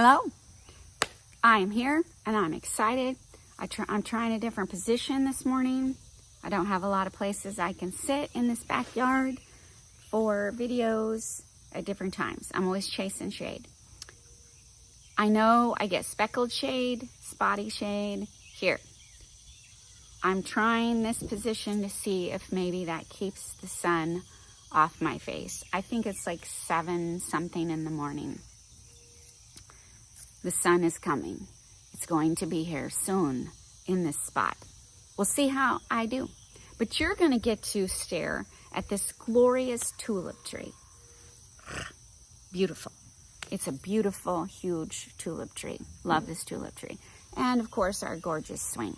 Hello, I am here and I'm excited. I'm trying a different position this morning. I don't have a lot of places I can sit in this backyard for videos at different times. I'm always chasing shade. I know I get speckled shade, spotty shade here. I'm trying this position to see if maybe that keeps the sun off my face. I think it's like 7 something in the morning. The sun is coming. It's going to be here soon in this spot. We'll see how I do. But you're going to get to stare at this glorious tulip tree. Beautiful. It's a beautiful, huge tulip tree. Love this tulip tree. And of course, our gorgeous swing.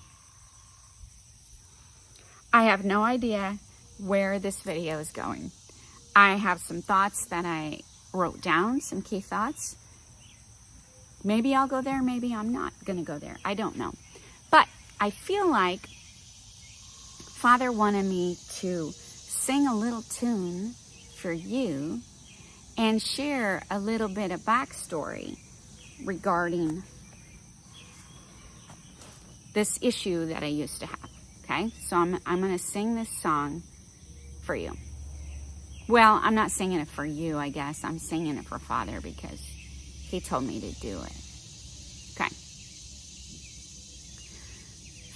I have no idea where this video is going. I have some thoughts that I wrote down, some key thoughts. Maybe I'll go there, maybe I'm not going to go there. I don't know. But I feel like Father wanted me to sing a little tune for you and share a little bit of backstory regarding this issue that I used to have. Okay? So I'm going to sing this song for you. Well, I'm not singing it for you, I guess. I'm singing it for Father because He told me to do it. Okay.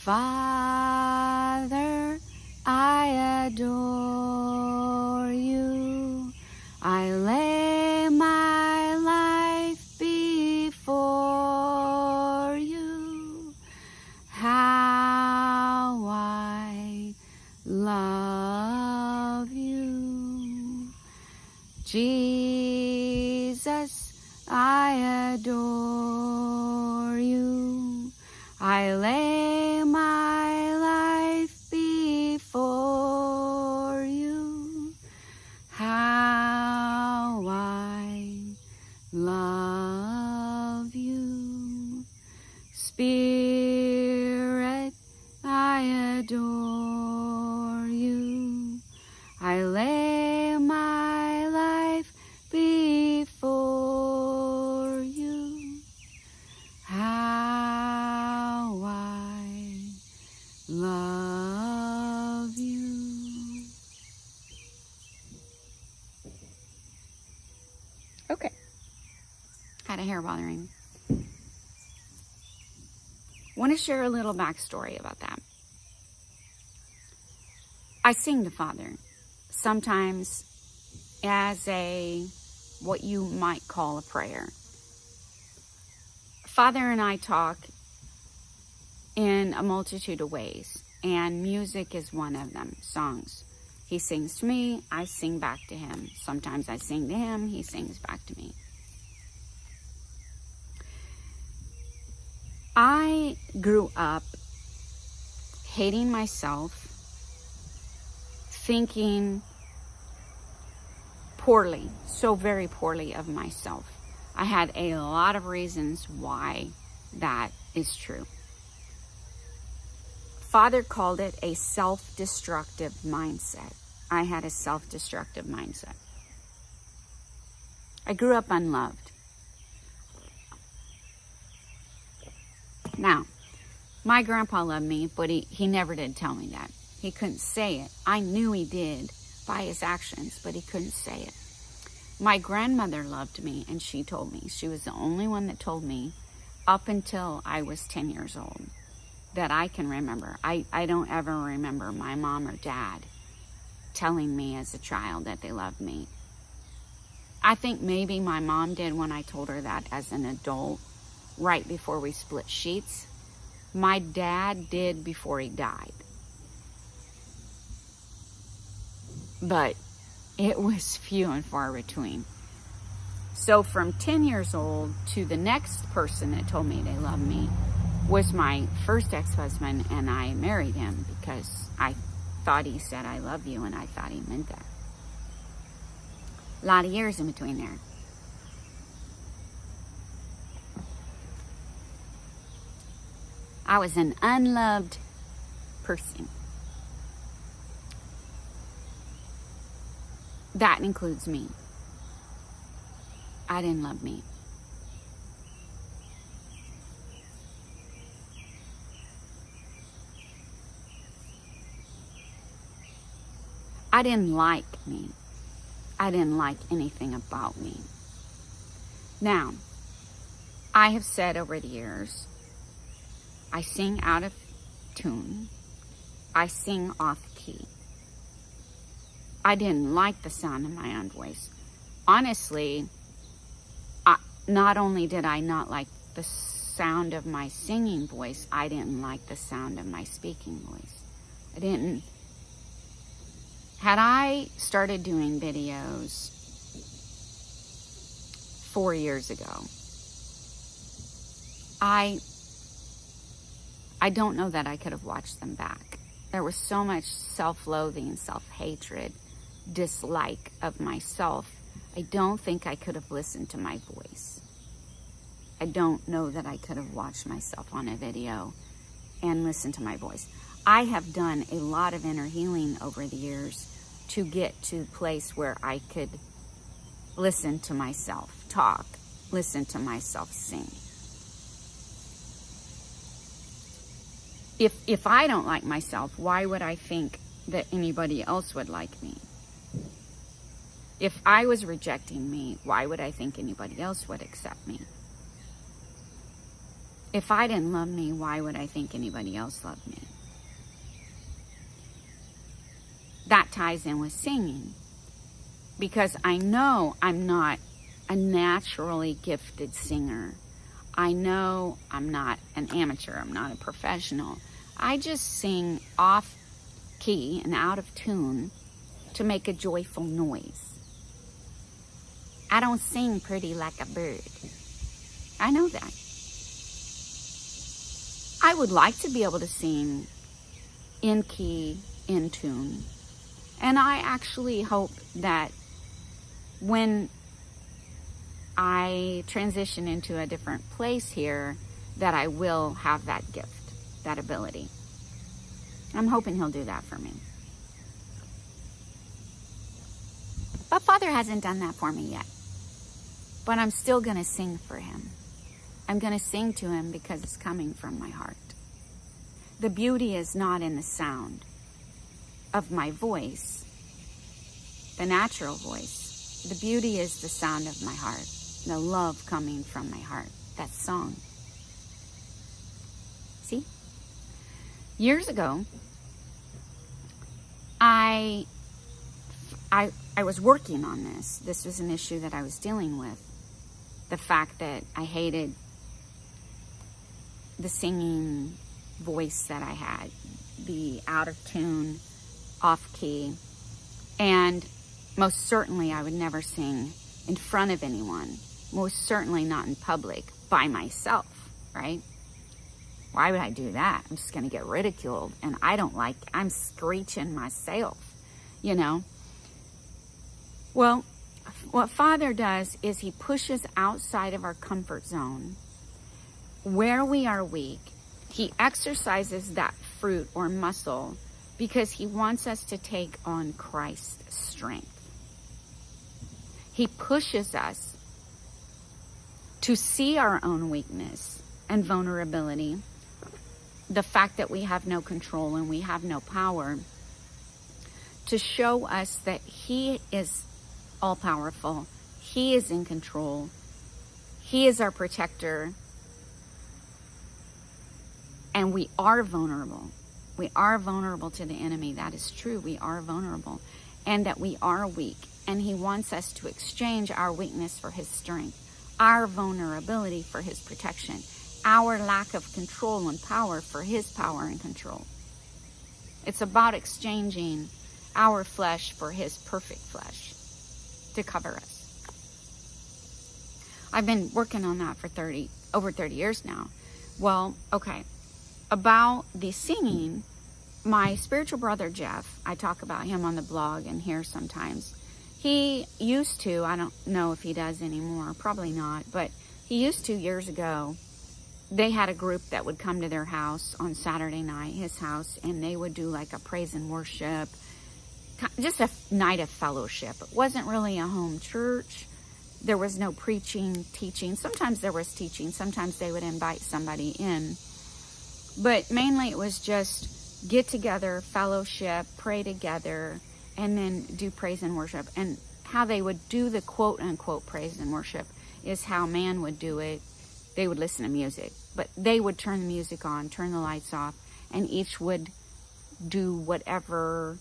Father, I adore you. I lay my life before you. How I love you. Jesus, I adore you. I lay my life before you. How I love you. Spirit, I adore you. I lay my life before you. How I love you. Okay. Had a hair bothering me. Want to share a little backstory about that. I sing to Father sometimes as what you might call a prayer. Father and I talk in a multitude of ways, and music is one of them, songs. He sings to me, I sing back to him. Sometimes I sing to him, he sings back to me. I grew up hating myself, thinking poorly, so very poorly of myself. I had a lot of reasons why that is true. Father called it a self-destructive mindset. I had a self-destructive mindset. I grew up unloved. Now, my grandpa loved me, but he never did tell me that. He couldn't say it. I knew he did by his actions, but he couldn't say it. My grandmother loved me, and she told me. She was the only one that told me up until I was 10 years old that I can remember. I don't ever remember my mom or dad telling me as a child that they loved me. I think maybe my mom did when I told her that as an adult, right before we split sheets. My dad did before he died. But it was few and far between. So from 10 years old to the next person that told me they loved me was my first ex-husband, and I married him because I thought he said, I love you, and I thought he meant that. A lot of years in between there. I was an unloved person. That includes me. I didn't love me. I didn't like me. I didn't like anything about me. Now, I have said over the years, I sing out of tune. I sing off key. I didn't like the sound of my own voice. Honestly, not only did I not like the sound of my singing voice, I didn't like the sound of my speaking voice. I didn't. Had I started doing videos 4 years ago, I don't know that I could have watched them back. There was so much self-loathing, self-hatred, dislike of myself. I don't think I could have listened to my voice. I don't know that I could have watched myself on a video and listened to my voice. I have done a lot of inner healing over the years to get to a place where I could listen to myself talk, listen to myself sing. If I don't like myself, why would I think that anybody else would like me? If I was rejecting me, why would I think anybody else would accept me? If I didn't love me, why would I think anybody else loved me? That ties in with singing, because I know I'm not a naturally gifted singer. I know I'm not an amateur. I'm not a professional. I just sing off key and out of tune to make a joyful noise. I don't sing pretty like a bird. I know that. I would like to be able to sing in key, in tune. And I actually hope that when I transition into a different place here, that I will have that gift, that ability. I'm hoping he'll do that for me. But Father hasn't done that for me yet. But I'm still going to sing for him. I'm going to sing to him because it's coming from my heart. The beauty is not in the sound of my voice, the natural voice. The beauty is the sound of my heart, the love coming from my heart, that song. See? Years ago, I was working on this. This was an issue that I was dealing with. The fact that I hated the singing voice that I had, the out of tune, off key, and most certainly I would never sing in front of anyone, most certainly not in public by myself, right? Why would I do that? I'm just going to get ridiculed, and I'm screeching myself, you know? Well, what Father does is he pushes outside of our comfort zone where we are weak. He exercises that fruit or muscle because he wants us to take on Christ's strength. He pushes us to see our own weakness and vulnerability, the fact that we have no control and we have no power, to show us that he is all-powerful. He is in control. He is our protector. And we are vulnerable. We are vulnerable to the enemy. That is true. We are vulnerable. And that we are weak. And he wants us to exchange our weakness for his strength, our vulnerability for his protection, our lack of control and power for his power and control. It's about exchanging our flesh for his perfect flesh to cover us. I've been working on that for over 30 years now. Well, okay. About the singing, my spiritual brother Jeff, I talk about him on the blog and here sometimes. He used to, I don't know if he does anymore, probably not, but he used to years ago. They had a group that would come to their house on Saturday night, his house, and they would do like a praise and worship, just a night of fellowship. It wasn't really a home church. There was no preaching, teaching. Sometimes there was teaching. Sometimes they would invite somebody in. But mainly it was just get together, fellowship, pray together, and then do praise and worship. And how they would do the quote-unquote praise and worship is how man would do it. They would listen to music, but they would turn the music on, turn the lights off, and each would do whatever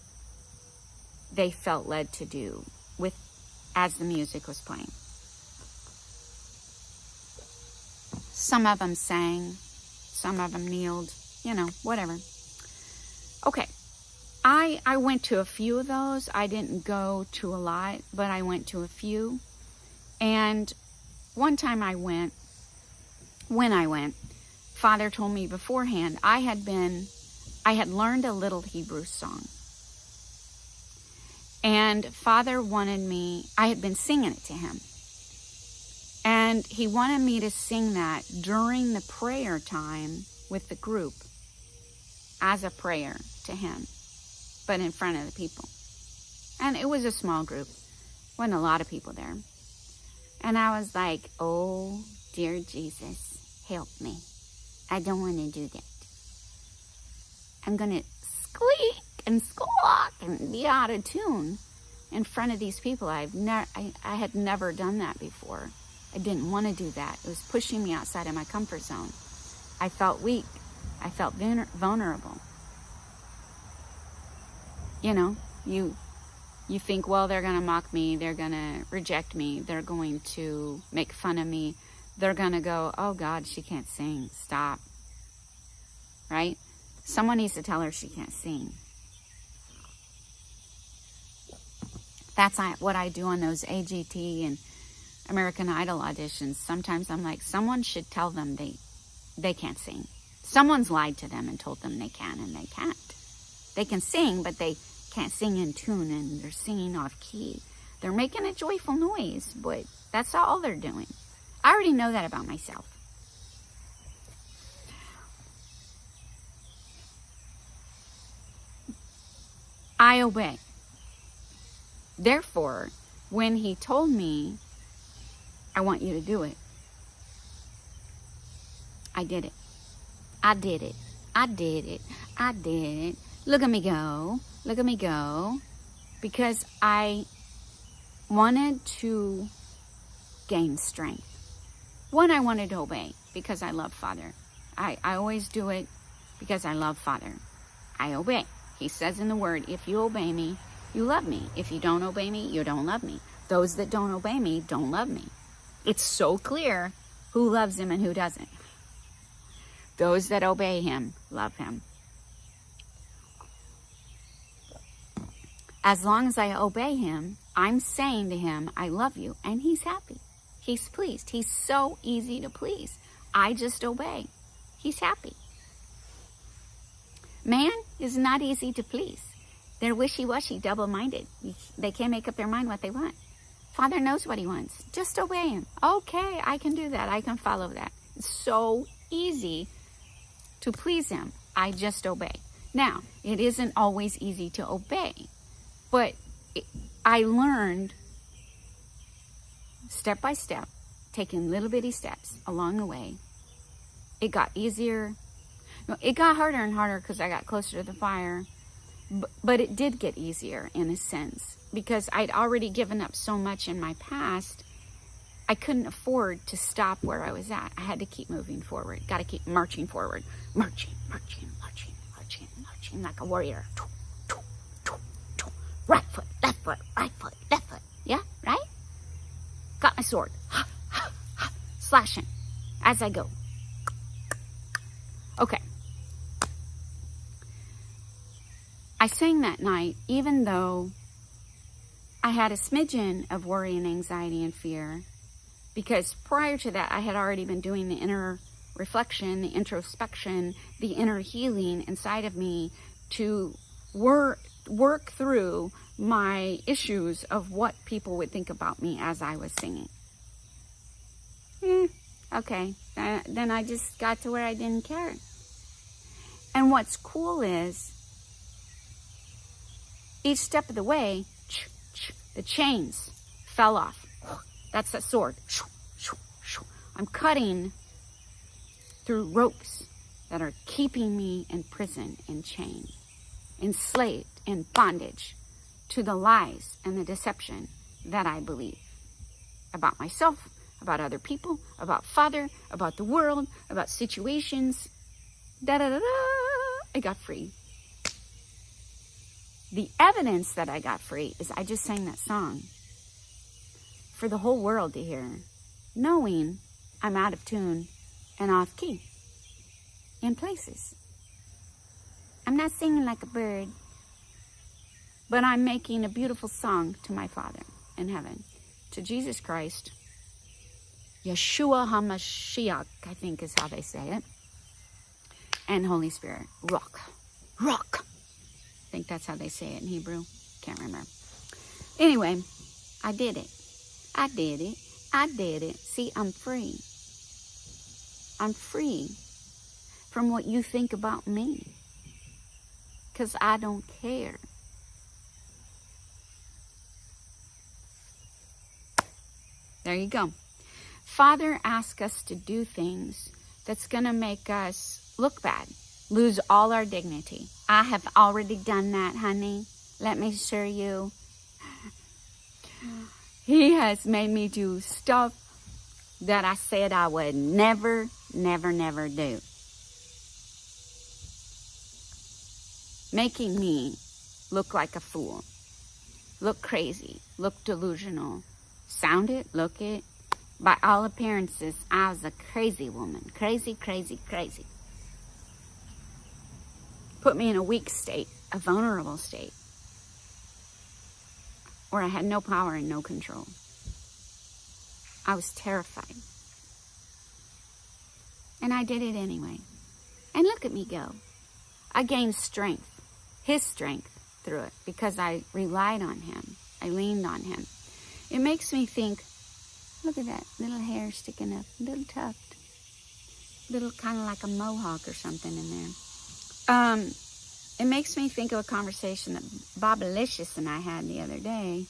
they felt led to do with as the music was playing. Some of them sang, some of them kneeled, whatever. Okay, I went to a few of those. I didn't go to a lot, but I went to a few. And one time when I went, Father told me beforehand, I had learned a little Hebrew song. And Father wanted me, I had been singing it to him. And he wanted me to sing that during the prayer time with the group as a prayer to him, but in front of the people. And it was a small group. Wasn't a lot of people there. And I was like, oh, dear Jesus, help me. I don't want to do that. I'm going to squeak and squawk and be out of tune in front of these people. I had never done that before. I didn't want to do that. It was pushing me outside of my comfort zone. I felt weak. I felt vulnerable. You think, well, they're going to mock me. They're going to reject me. They're going to make fun of me. They're going to go, oh, God, she can't sing. Stop. Right? Someone needs to tell her she can't sing. That's what I do on those AGT and American Idol auditions. Sometimes I'm like, someone should tell them they can't sing. Someone's lied to them and told them they can, and they can't. They can sing, but they can't sing in tune, and they're singing off key. They're making a joyful noise, but that's all they're doing. I already know that about myself. I obey. Therefore, when he told me, I want you to do it, I did it. I did it. I did it. I did it. Look at me go. Look at me go. Because I wanted to gain strength. One, I wanted to obey because I love Father. I always do it because I love Father. I obey. He says in the Word, if you obey me, you love me. If you don't obey me, you don't love me. Those that don't obey me don't love me. It's so clear who loves him and who doesn't. Those that obey him love him. As long as I obey him, I'm saying to him, I love you, and he's happy. He's pleased. He's so easy to please. I just obey. He's happy. Man is not easy to please. They're wishy-washy, double-minded. They can't make up their mind what they want. Father knows what he wants. Just obey him. Okay, I can do that. I can follow that. It's so easy to please him. I just obey. Now, it isn't always easy to obey, but I learned step by step, taking little bitty steps along the way. It got easier. No, it got harder and harder because I got closer to the fire, but it did get easier in a sense because I'd already given up so much in my past. I couldn't afford to stop where I was at. I had to keep moving forward. Got to keep marching forward. Marching, marching, marching, marching, marching like a warrior. Right foot, left foot, right foot, left foot. Yeah, right? Got my sword. Slashing as I go. Okay. I sang that night even though I had a smidgen of worry and anxiety and fear, because prior to that I had already been doing the inner reflection, the introspection, the inner healing inside of me to work through my issues of what people would think about me as I was singing. Okay, then I just got to where I didn't care. And what's cool is each step of the way, the chains fell off. That's the sword. I'm cutting through ropes that are keeping me in prison, in chains, enslaved, in bondage. to the lies and the deception that I believe about myself, about other people, about Father, about the world, about situations. I got free. The evidence that I got free is I just sang that song for the whole world to hear, knowing I'm out of tune and off key in places. I'm not singing like a bird, but I'm making a beautiful song to my Father in heaven, to Jesus Christ, Yeshua HaMashiach, I think is how they say it, and Holy Spirit, Rock. I think that's how they say it in Hebrew. Can't remember. Anyway, I did it. I did it. See, I'm free. I'm free from what you think about me, because I don't care. There you go. Father asks us to do things that's going to make us look bad, lose all our dignity. I have already done that, honey. Let me assure you. He has made me do stuff that I said I would never do. Making me look like a fool, look crazy, look delusional, sound it, look it. By all appearances, I was a crazy woman. Crazy. Put me in a weak state, a vulnerable state, where I had no power and no control. I was terrified. And I did it anyway. And look at me go. I gained strength, His strength, through it, because I relied on Him. I leaned on Him. It makes me think, look at that little hair sticking up, little tuft, little kind of like a mohawk or something in there. It makes me think of a conversation that Bobalicious and I had the other day.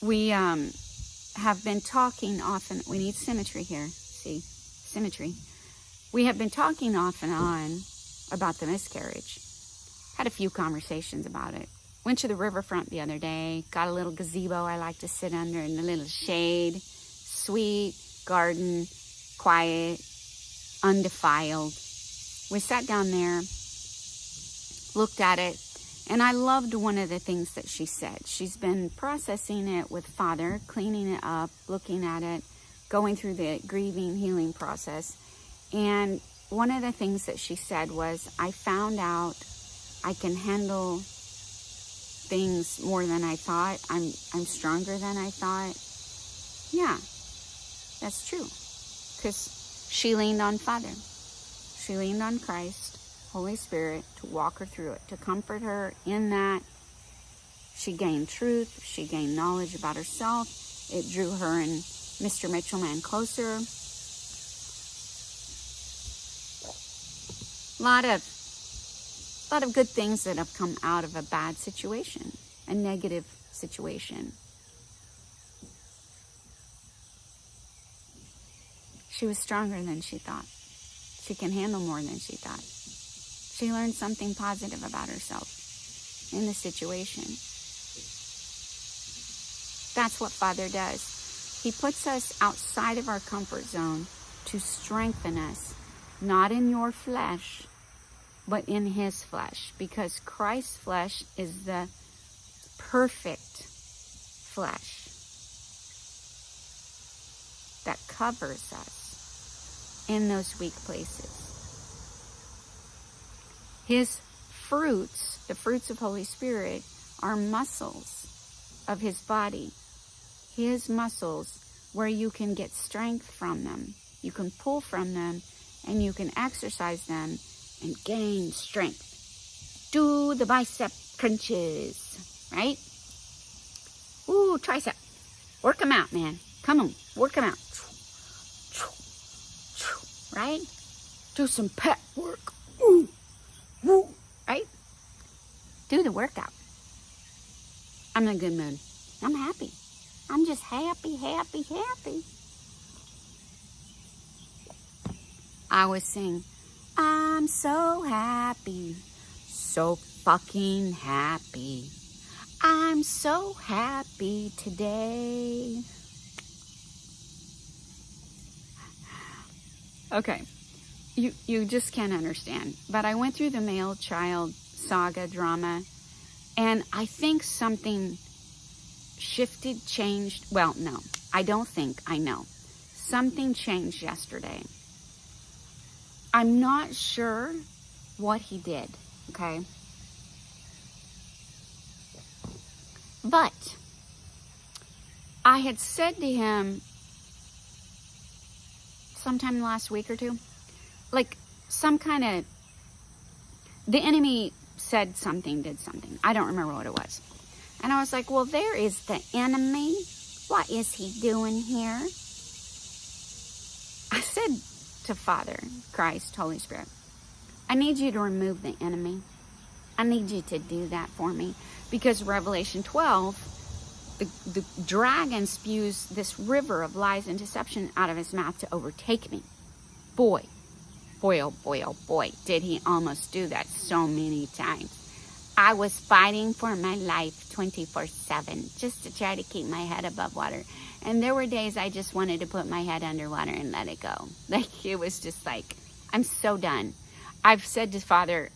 We have been talking often. We need symmetry here. See, symmetry. We have been talking off and on about the miscarriage. Had a few conversations about it. Went to the riverfront the other day. Got a little gazebo I like to sit under in the little shade. Sweet garden, quiet, undefiled. We sat down there, looked at it, and I loved one of the things that she said. She's been processing it with Father, cleaning it up, looking at it, going through the grieving, healing process. And one of the things that she said was, I found out I can handle things more than I thought. I'm stronger than I thought. Yeah, that's true. Because she leaned on Father. She leaned on Christ, Holy Spirit, to walk her through it, to comfort her in that. She gained truth. She gained knowledge about herself. It drew her and Mr. Mitchellman closer. A lot of good things that have come out of a bad situation, a negative situation. She was stronger than she thought. She can handle more than she thought. She learned something positive about herself in the situation. That's what Father does. He puts us outside of our comfort zone to strengthen us, not in your flesh, but in His flesh, because Christ's flesh is the perfect flesh that covers us in those weak places. His fruits, the fruits of Holy Spirit, are muscles of His body. His muscles, where you can get strength from them. You can pull from them, and you can exercise them and gain strength. Do the bicep crunches, right? Ooh, tricep. Work them out, man. Come on, work them out. Right? Do some pec work. Ooh, woo, right? Do the workout. I'm in a good mood. I'm happy. I'm just happy. I always sing, I'm so happy, so fucking happy. I'm so happy today. Okay, you just can't understand. But I went through the male-child saga drama, and I think something shifted, changed. Well, no, I don't think, I know. Something changed yesterday. I'm not sure what he did, okay? But I had said to him sometime last week or two, like some kind of, the enemy said something, did something. I don't remember what it was. And I was like, well, there is the enemy. What is he doing here? I said to Father, Christ, Holy Spirit, I need you to remove the enemy. I need you to do that for me. Because Revelation 12, the dragon spews this river of lies and deception out of his mouth to overtake me. Boy, oh boy, did he almost do that so many times. I was fighting for my life 24/7 just to try to keep my head above water. And there were days I just wanted to put my head underwater and let it go. Like, it was just like, I'm so done. I've said to Father,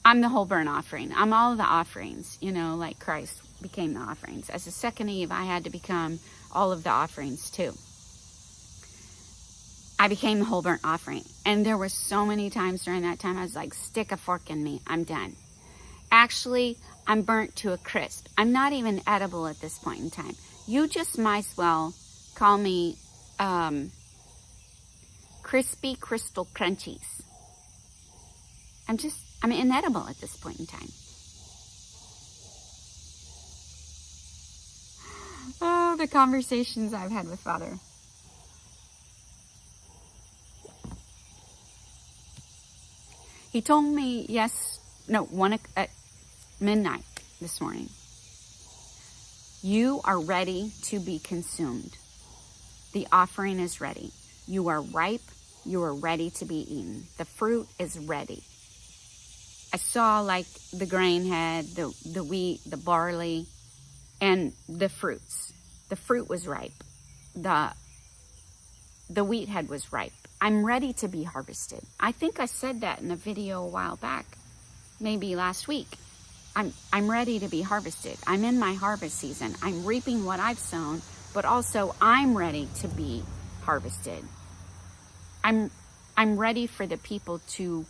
I'm the whole burnt offering. I'm all of the offerings, you know, like Christ became the offerings. As a second Eve, I had to become all of the offerings too. I became the whole burnt offering. And there were so many times during that time I was like, stick a fork in me. I'm done. Actually, I'm burnt to a crisp. I'm not even edible at this point in time. You just might as well call me crispy crystal crunchies. I'm inedible at this point in time. Oh, the conversations I've had with Father. He told me at midnight this morning, you are ready to be consumed. The offering is ready. You are ripe. You are ready to be eaten. The fruit is ready. I saw like the grain head, the wheat, the barley, and the fruits. The fruit was ripe. The wheat head was ripe. I'm ready to be harvested. I think I said that in a video a while back, maybe last week. I'm ready to be harvested. I'm in my harvest season. I'm reaping what I've sown, but also I'm ready to be harvested. I'm ready for the people to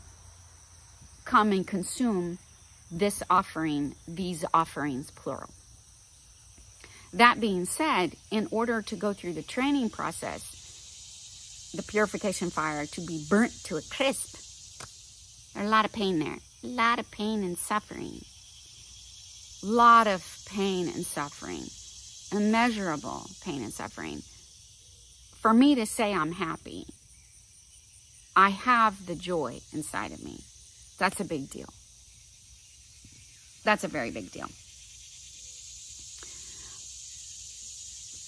come and consume this offering, these offerings, plural. That being said, in order to go through the training process, the purification fire, to be burnt to a crisp, there's a lot of pain there. A lot of pain and suffering. A lot of pain and suffering. Immeasurable pain and suffering. For me to say I'm happy, I have the joy inside of me. That's a big deal. That's a very big deal.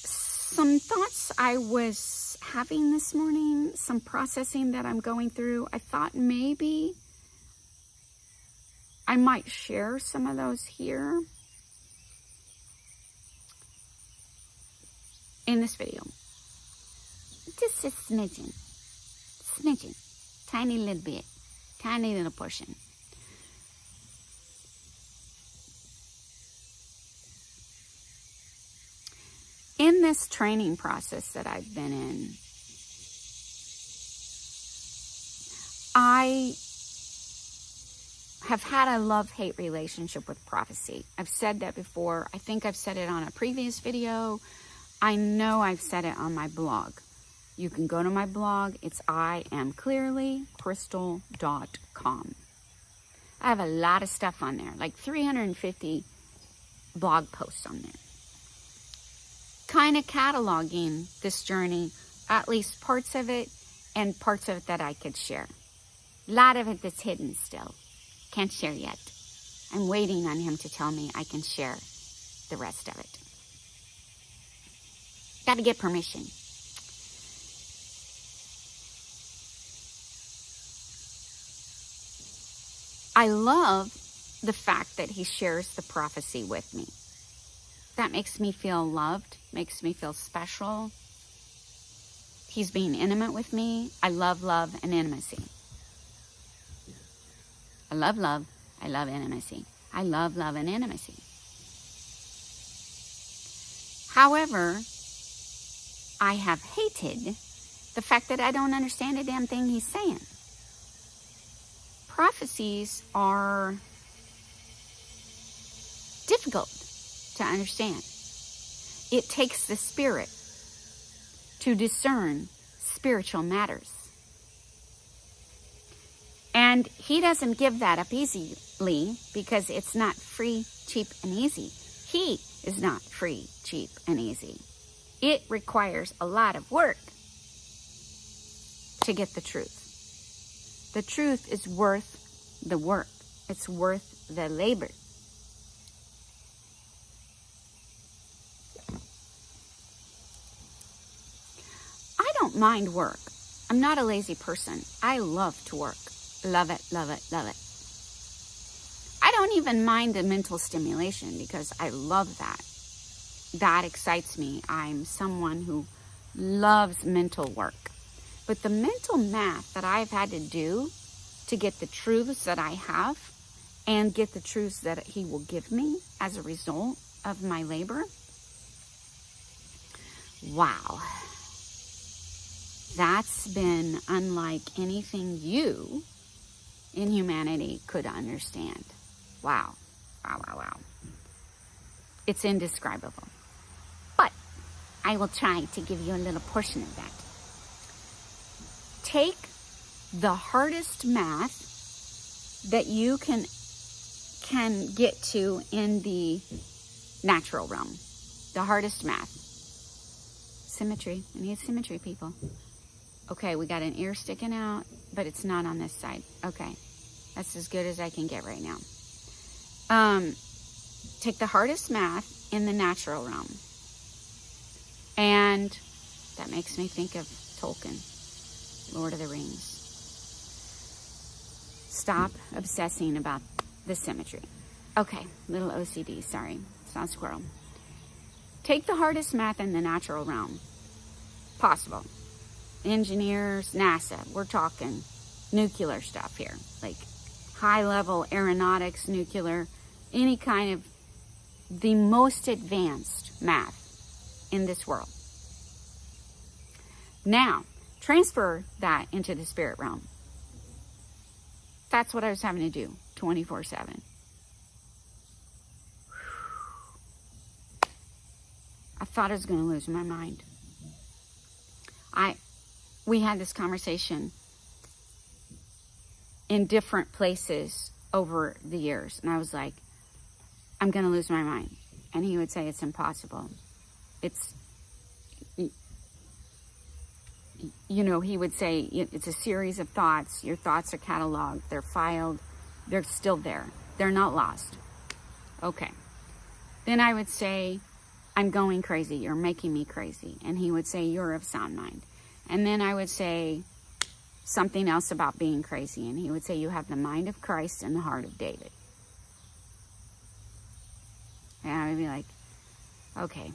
Some thoughts I was having this morning, some processing that I'm going through, I thought maybe I might share some of those here in this video. Just a smidgen, tiny little bit, tiny little portion. In this training process that I've been in, I have had a love-hate relationship with prophecy. I've said that before. I think I've said it on a previous video. I know I've said it on my blog. You can go to my blog. It's iamclearlycrystal.com. I have a lot of stuff on there, like 350 blog posts on there. Kind of cataloging this journey, at least parts of it, and parts of it that I could share. A lot of it that's hidden still. Can't share yet. I'm waiting on him to tell me I can share the rest of it. Got to get permission. I love the fact that he shares the prophecy with me. That makes me feel loved, makes me feel special. He's being intimate with me. I love love and intimacy. I love love. I love intimacy. I love love and intimacy. However, I have hated the fact that I don't understand a damn thing he's saying. Prophecies are difficult to understand. It takes the Spirit to discern spiritual matters. And he doesn't give that up easily because it's not free, cheap, and easy. He is not free, cheap, and easy. It requires a lot of work to get the truth. The truth is worth the work. It's worth the labor. I don't mind work. I'm not a lazy person. I love to work. Love it, love it, love it. I don't even mind the mental stimulation because I love that. That excites me. I'm someone who loves mental work. But the mental math that I've had to do to get the truths that I have and get the truths that he will give me as a result of my labor, wow. That's been unlike anything you in humanity could understand. Wow. Wow, wow, wow. It's indescribable. But I will try to give you a little portion of that. Take the hardest math that you can get to in the natural realm. The hardest math. Symmetry. I need symmetry, people. Okay, we got an ear sticking out, but it's not on this side. Okay, that's as good as I can get right now. Take the hardest math in the natural realm. And that makes me think of Tolkien, Lord of the Rings. Stop obsessing about the symmetry. Okay, little OCD, sorry. It's not a squirrel. Take the hardest math in the natural realm. Possible. Engineers, NASA, we're talking nuclear stuff here. Like high-level aeronautics, nuclear, any kind of the most advanced math in this world. Now, transfer that into the spirit realm. That's what I was having to do 24/7. I thought I was going to lose my mind. We had this conversation in different places over the years. And I was like, I'm going to lose my mind. And he would say, it's impossible. It's, he would say, it's a series of thoughts. Your thoughts are cataloged. They're filed. They're still there. They're not lost. Okay. Then I would say, I'm going crazy. You're making me crazy. And he would say, you're of sound mind. And then I would say something else about being crazy. And he would say, you have the mind of Christ and the heart of David. And I would be like, okay.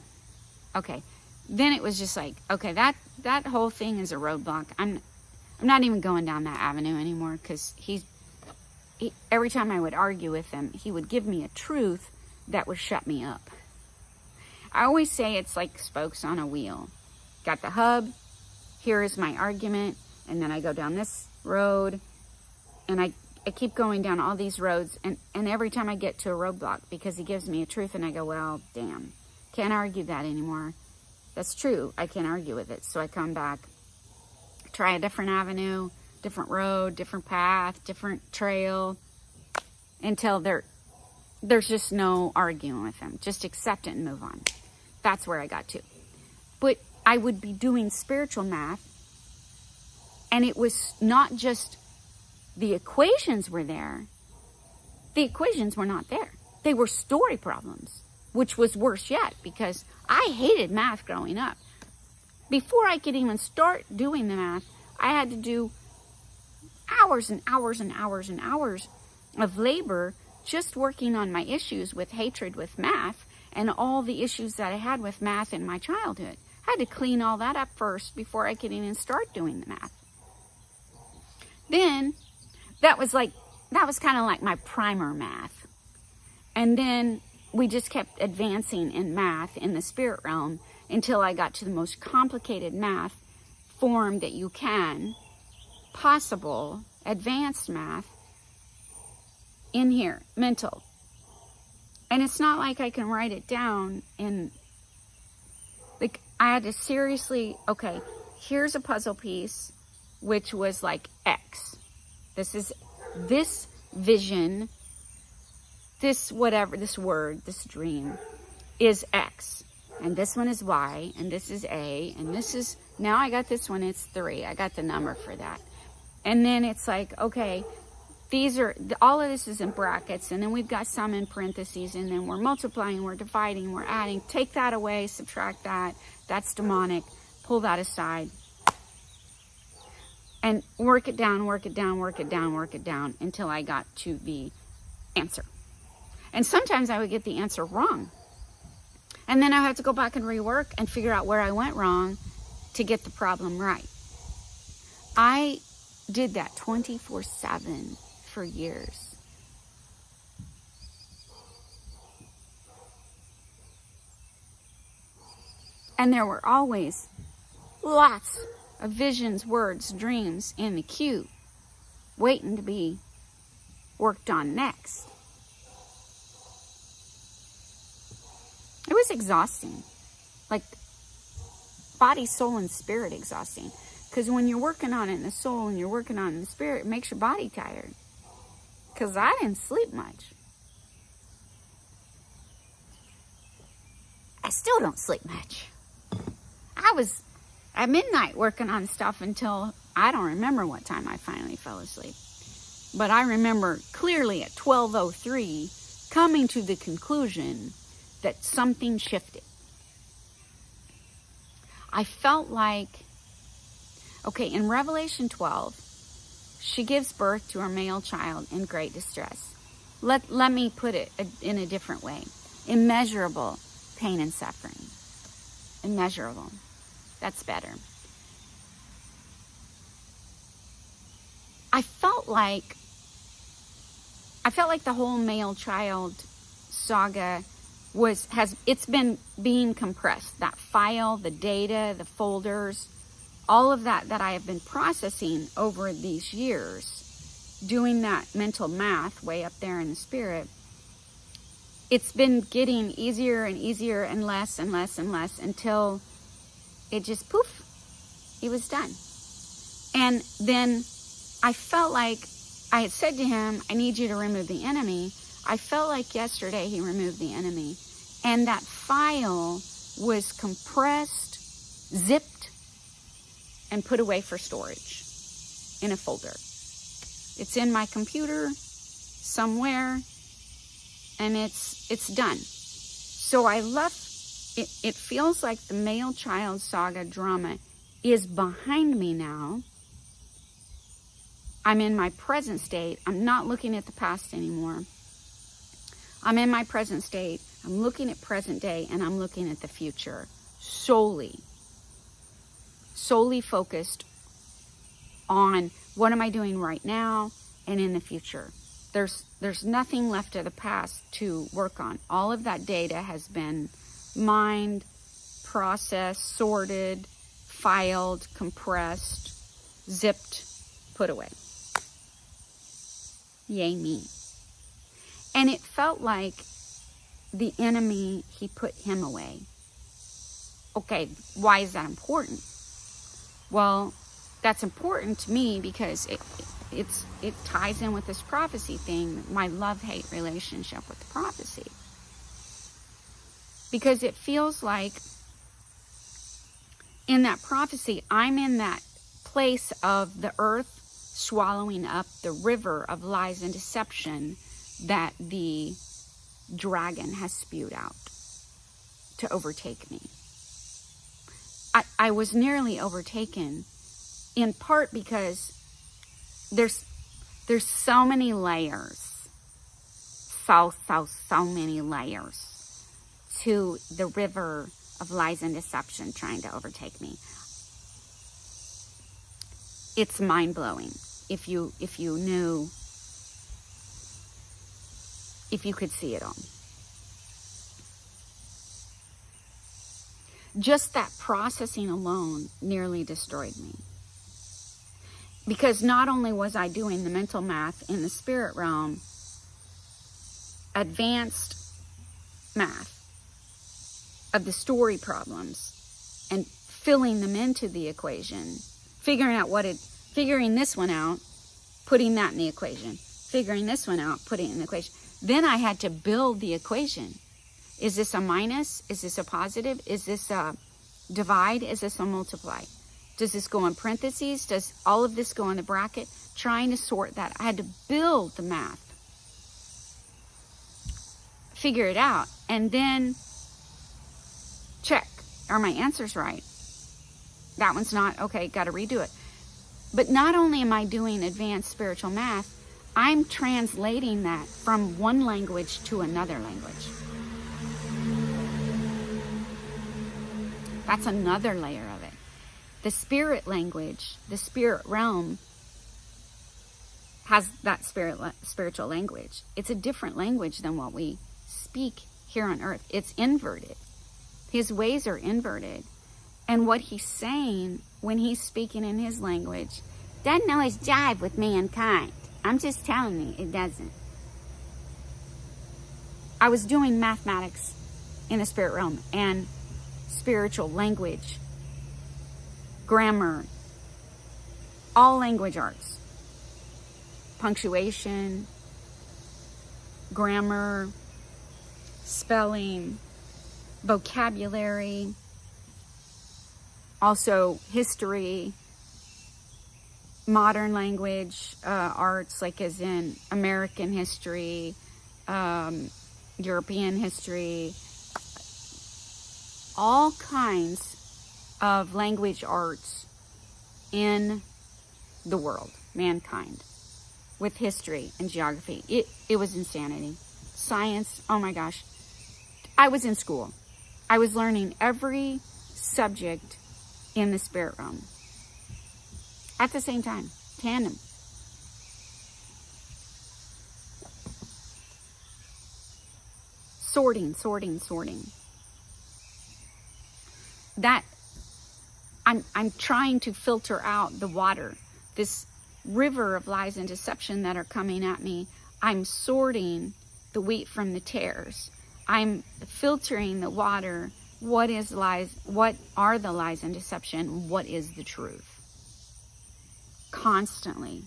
Then it was just like, okay, that whole thing is a roadblock. I'm not even going down that avenue anymore because every time I would argue with him, he would give me a truth that would shut me up. I always say it's like spokes on a wheel. Got the hub. Here is my argument, and then I go down this road, and I keep going down all these roads, and every time I get to a roadblock, because he gives me a truth, and I go, well, damn, can't argue that anymore. That's true, I can't argue with it. So I come back, try a different avenue, different road, different path, different trail, until there's just no arguing with him. Just accept it and move on. That's where I got to. But I would be doing spiritual math, and it was not just the equations were there. The equations were not there. They were story problems, which was worse yet because I hated math growing up. Before I could even start doing the math, I had to do hours and hours and hours and hours of labor just working on my issues with hatred with math and all the issues that I had with math in my childhood. I had to clean all that up first before I could even start doing the math. Then that was kind of like my primer math. And then we just kept advancing in math in the spirit realm until I got to the most complicated math form that you can, possible, advanced math in here, mental. And it's not like I can write it down in, like, I had to seriously, okay, here's a puzzle piece, which was like X. This is this vision, this whatever, this word, this dream is X. And this one is Y, and this is A, and this is, now I got this one, it's 3. I got the number for that. And then it's like, okay, these are, all of this is in brackets, and then we've got some in parentheses, and then we're multiplying, we're dividing, we're adding. Take that away, subtract that. That's demonic. Pull that aside. And work it down, work it down, work it down, work it down until I got to the answer. And sometimes I would get the answer wrong. And then I had to go back and rework and figure out where I went wrong to get the problem right. I did that 24/7 for years. And there were always lots of visions, words, dreams in the queue waiting to be worked on next. It was exhausting, like body, soul, and spirit exhausting. Because when you're working on it in the soul and you're working on it in the spirit, it makes your body tired. Because I didn't sleep much. I still don't sleep much. I was at midnight working on stuff until I don't remember what time I finally fell asleep. But I remember clearly at 12:03 coming to the conclusion that something shifted. I felt like, okay, in Revelation 12, she gives birth to her male child in great distress. Let me put it in a different way. Immeasurable pain and suffering. Immeasurable. That's better. I felt like the whole male child saga it's been being compressed. That file, the data, the folders, all of that I have been processing over these years, doing that mental math way up there in the spirit, it's been getting easier and easier and less and less and less until it just poof, it was done. And then I felt like I had said to him, I need you to remove the enemy. I felt like yesterday he removed the enemy. And that file was compressed, zipped, and put away for storage in a folder. It's in my computer somewhere, and it's done. So I left, it feels like the male child saga drama is behind me now. I'm in my present state. I'm not looking at the past anymore. I'm in my present state. I'm looking at present day, and I'm looking at the future solely focused on what am I doing right now and in the future. There's nothing left of the past to work on. All of that data has been mined, processed, sorted, filed, compressed, zipped, put away. Yay me. And it felt like the enemy, he put him away. Okay, why is that important? Well, that's important to me because it ties in with this prophecy thing, my love-hate relationship with the prophecy. Because it feels like in that prophecy, I'm in that place of the earth swallowing up the river of lies and deception that the dragon has spewed out to overtake me. I was nearly overtaken in part because there's so many layers so many layers to the river of lies and deception trying to overtake me. It's mind-blowing. If you knew, if you could see it all. Just that processing alone nearly destroyed me. Because not only was I doing the mental math in the spirit realm, advanced math of the story problems and filling them into the equation, figuring this one out, putting that in the equation, figuring this one out, putting it in the equation. Then I had to build the equation. Is this a minus? Is this a positive? Is this a divide? Is this a multiply? Does this go in parentheses? Does all of this go in the bracket? Trying to sort that. I had to build the math. Figure it out. And then check. Are my answers right? That one's not. Okay, got to redo it. But not only am I doing advanced spiritual math, I'm translating that from one language to another language. That's another layer of it. The spirit language, the spirit realm, has that spiritual language. It's a different language than what we speak here on earth. It's inverted. His ways are inverted. And what he's saying when he's speaking in his language doesn't always jive with mankind. I'm just telling you, it doesn't. I was doing mathematics in the spirit realm and spiritual language, grammar, all language arts, punctuation, grammar, spelling, vocabulary, also history, modern language arts, like as in American history, European history, all kinds of language arts in the world, mankind, with history and geography. It was insanity. Science, oh my gosh. I was in school. I was learning every subject in the spirit realm at the same time, tandem. Sorting. That I'm trying to filter out the water, this river of lies and deception that are coming at me. I'm sorting the wheat from the tares. I'm filtering the water. What is lies? What are the lies and deception? What is the truth? Constantly.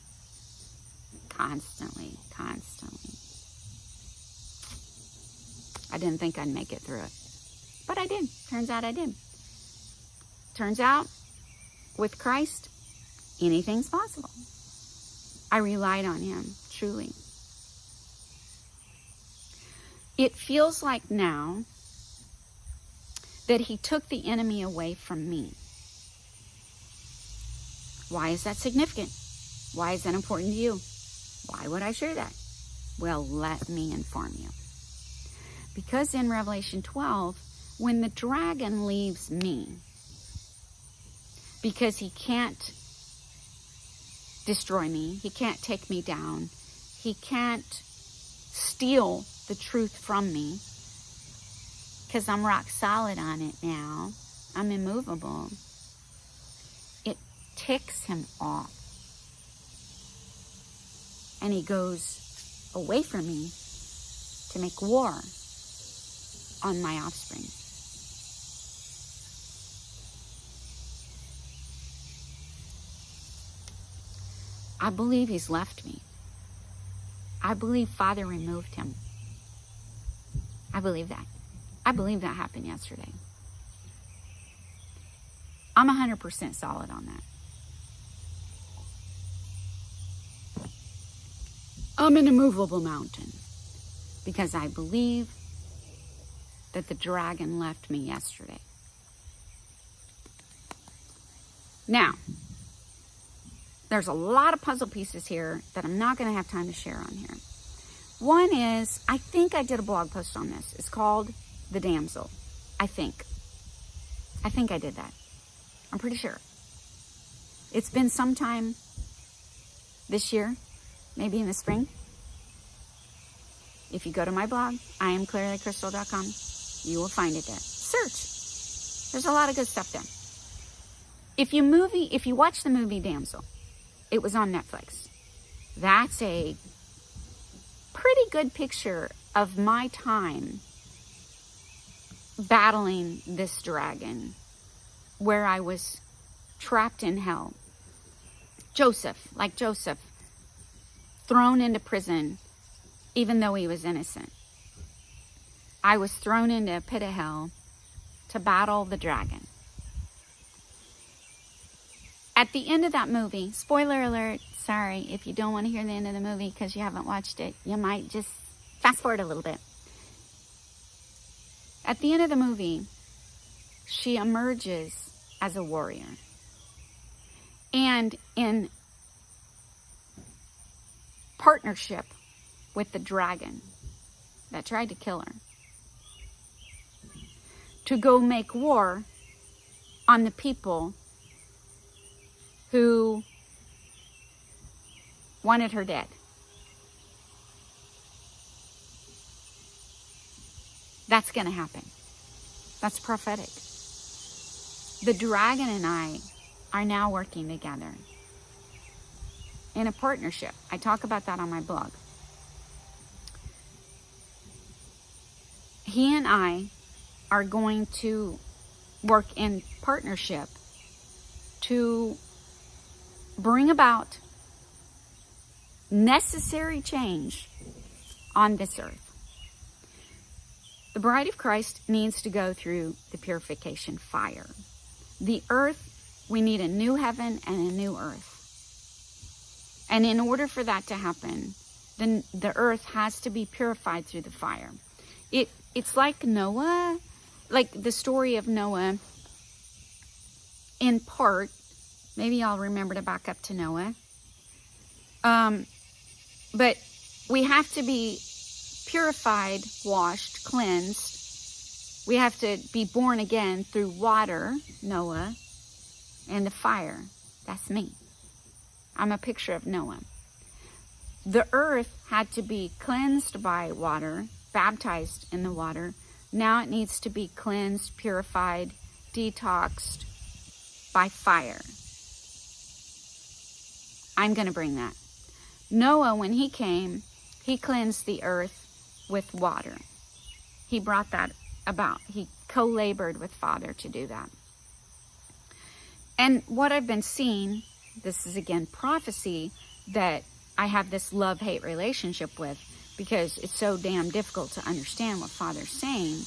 I didn't think I'd make it through it, but I did. Turns out I did. Turns out, with Christ, anything's possible. I relied on him, truly. It feels like now that he took the enemy away from me. Why is that significant? Why is that important to you? Why would I share that? Well, let me inform you. Because in Revelation 12, when the dragon leaves me, because he can't destroy me, he can't take me down, he can't steal the truth from me, because I'm rock solid on it now, I'm immovable, it ticks him off. And he goes away from me to make war on my offspring. I believe he's left me. I believe Father removed him. I believe that. I believe that happened yesterday. I'm 100% solid on that. I'm an immovable mountain because I believe that the dragon left me yesterday. Now, there's a lot of puzzle pieces here that I'm not going to have time to share on here. One is, I think I did a blog post on this. It's called The Damsel. I think I did that. I'm pretty sure. It's been sometime this year, maybe in the spring. If you go to my blog, IamClearlyCrystal.com, you will find it there. Search. There's a lot of good stuff there. If you watch the movie Damsel, it was on Netflix. That's a pretty good picture of my time battling this dragon, where I was trapped in hell. Joseph, thrown into prison, even though he was innocent. I was thrown into a pit of hell to battle the dragon. At the end of that movie, spoiler alert, sorry, if you don't want to hear the end of the movie because you haven't watched it, you might just fast forward a little bit. At the end of the movie, she emerges as a warrior. And in partnership with the dragon that tried to kill her, to go make war on the people who wanted her dead. That's going to happen. That's prophetic. The dragon and I are now working together in a partnership. I talk about that on my blog. He and I are going to work in partnership to bring about necessary change on this earth. The bride of Christ needs to go through the purification fire. The earth, we need a new heaven and a new earth. And in order for that to happen, then the earth has to be purified through the fire. It's like Noah, like the story of Noah, in part. Maybe I'll remember to back up to Noah. But we have to be purified, washed, cleansed. We have to be born again through water, Noah, and the fire. That's me. I'm a picture of Noah. The earth had to be cleansed by water, baptized in the water. Now it needs to be cleansed, purified, detoxed by fire. I'm going to bring that. Noah, when he came, he cleansed the earth with water. He brought that about. He co-labored with Father to do that. And what I've been seeing, this is again prophecy, that I have this love-hate relationship with, because it's so damn difficult to understand what Father's saying.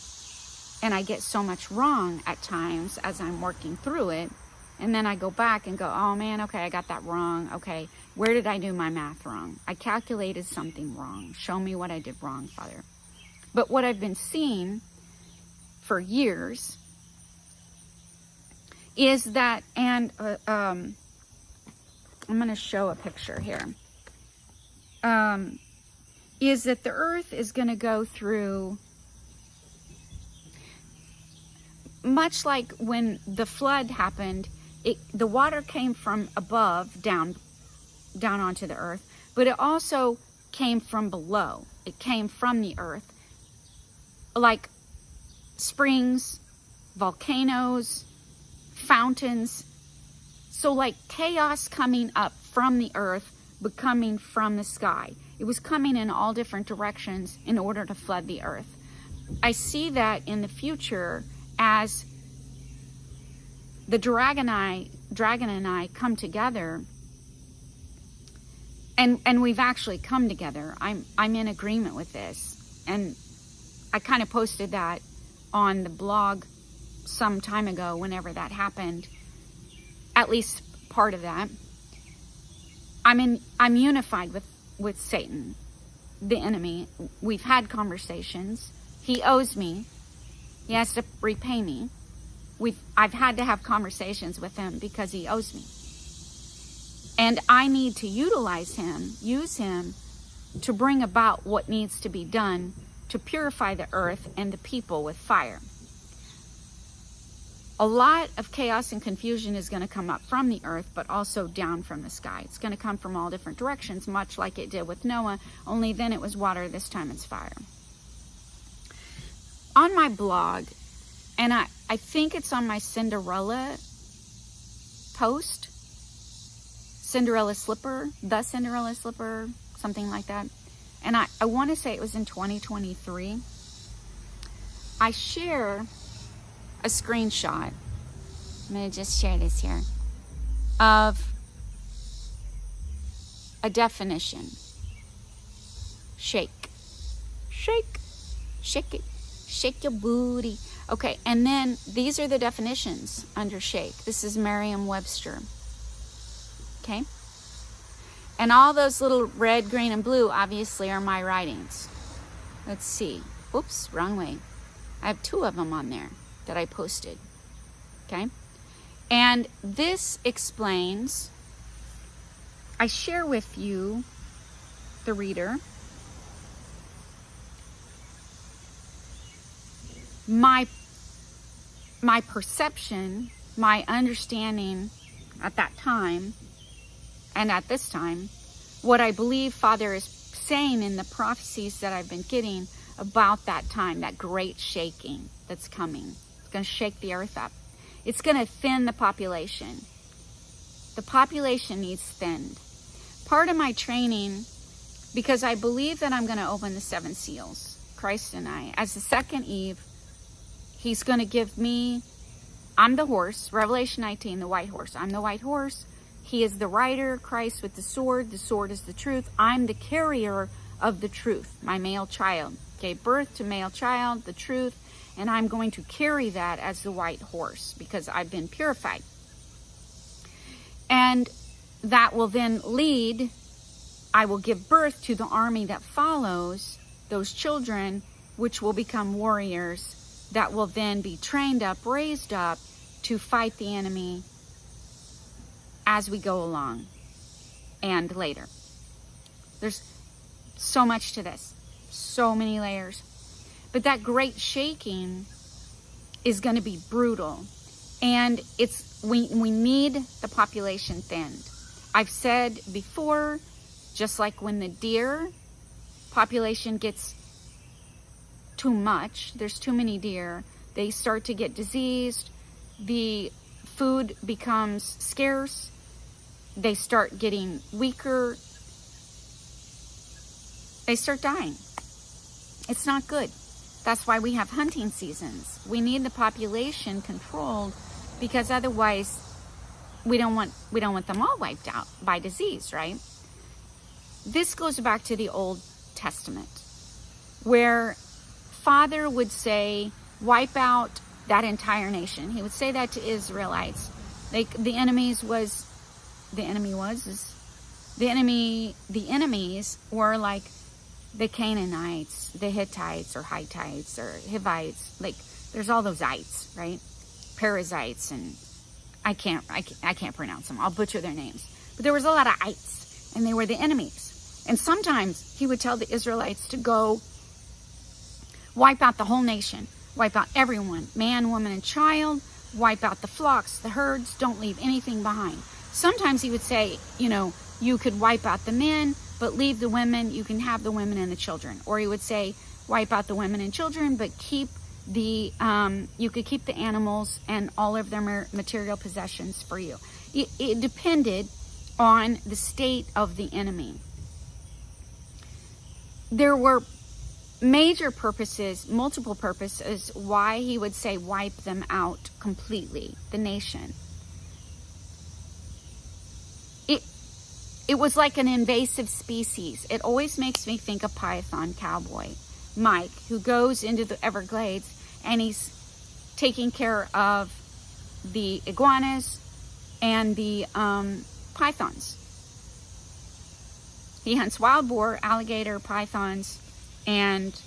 And I get so much wrong at times as I'm working through it. And then I go back and go, oh man, okay, I got that wrong. Okay, where did I do my math wrong? I calculated something wrong. Show me what I did wrong, Father. But what I've been seeing for years is that, and I'm going to show a picture here, is that the earth is going to go through, much like when the flood happened, the water came from above down onto the earth, but it also came from below. It came from the earth, like springs, volcanoes, fountains. So like chaos coming up from the earth, but coming from the sky. It was coming in all different directions in order to flood the earth. I see that in the future as the dragon and I come together, and we've actually come together. I'm in agreement with this, and I kind of posted that on the blog some time ago, whenever that happened, at least part of that. I'm unified with Satan, the enemy. We've had conversations. He owes me. He has to repay me. I've had to have conversations with him because he owes me. And I need to utilize him, use him to bring about what needs to be done to purify the earth and the people with fire. A lot of chaos and confusion is going to come up from the earth, but also down from the sky. It's going to come from all different directions, much like it did with Noah, only then it was water, this time it's fire. On my blog, and I think it's on my Cinderella post, Cinderella Slipper, the Cinderella Slipper, something like that. And I want to say it was in 2023. I share a screenshot. I'm going to just share this here of a definition. Shake. Shake. Shake it. Shake your booty. Okay, and then these are the definitions under shake. This is Merriam-Webster. Okay? And all those little red, green, and blue obviously are my writings. Let's see. Oops, wrong way. I have 2 of them on there that I posted. Okay? And this explains, I share with you, the reader, my perception, my understanding at that time, and at this time, what I believe Father is saying in the prophecies that I've been getting about that time, that great shaking that's coming. It's going to shake the earth up. It's going to thin the population. The population needs thinned. Part of my training, because I believe that I'm going to open the 7 seals, Christ and I, as the second Eve, He's going to give me, I'm the horse, Revelation 19, the white horse. I'm the white horse. He is the rider, Christ with the sword. The sword is the truth. I'm the carrier of the truth. My male child gave birth to male child, the truth, and I'm going to carry that as the white horse because I've been purified. And that will then lead, I will give birth to the army that follows those children, which will become warriors that will then be trained up, raised up to fight the enemy as we go along and later. There's so much to this, so many layers. But that great shaking is going to be brutal. And we need the population thinned. I've said before, just like when the deer population gets too much, there's too many deer, they start to get diseased, the food becomes scarce, they start getting weaker, they start dying. It's not good. That's why we have hunting seasons. We need the population controlled because otherwise we don't want them all wiped out by disease, right? This goes back to the Old Testament where Father would say, wipe out that entire nation. He would say that to Israelites. The enemies were like the Canaanites, the Hittites or Hittites or Hivites. Like there's all those ites, right? Perizzites, and I can't pronounce them. I'll butcher their names. But there was a lot of ites, and they were the enemies. And sometimes he would tell the Israelites to go wipe out the whole nation, wipe out everyone, man, woman, and child, wipe out the flocks, the herds, don't leave anything behind. Sometimes he would say, you could wipe out the men, but leave the women, you can have the women and the children. Or he would say, wipe out the women and children, but keep you could keep the animals and all of their material possessions for you. It depended on the state of the enemy. There were major purposes, multiple purposes, why he would say wipe them out completely, the nation. It was like an invasive species. It always makes me think of Python Cowboy Mike, who goes into the Everglades and he's taking care of the iguanas and the pythons. He hunts wild boar, alligator, pythons, and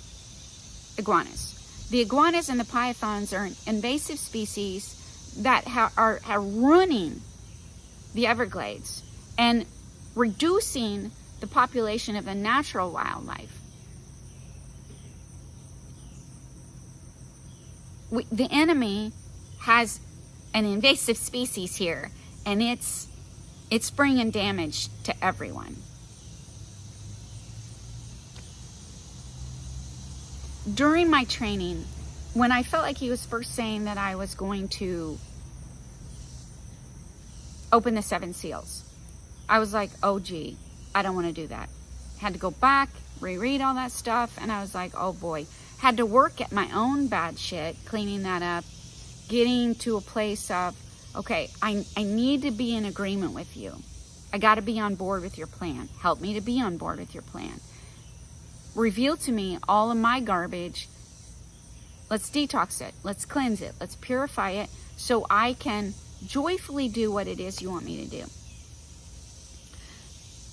iguanas. The iguanas and the pythons are an invasive species that are ruining the Everglades and reducing the population of the natural wildlife. The enemy has an invasive species here, and it's bringing damage to everyone. During my training, when I felt like he was first saying that I was going to open the 7 seals, I was like, oh gee, I don't want to do that. Had to go back, reread all that stuff, and I was like, oh boy. Had to work at my own bad shit, cleaning that up, getting to a place of, okay, I need to be in agreement with you. I got to be on board with your plan. Help me to be on board with your plan. Reveal to me all of my garbage. Let's detox it. Let's cleanse it. Let's purify it so I can joyfully do what it is you want me to do.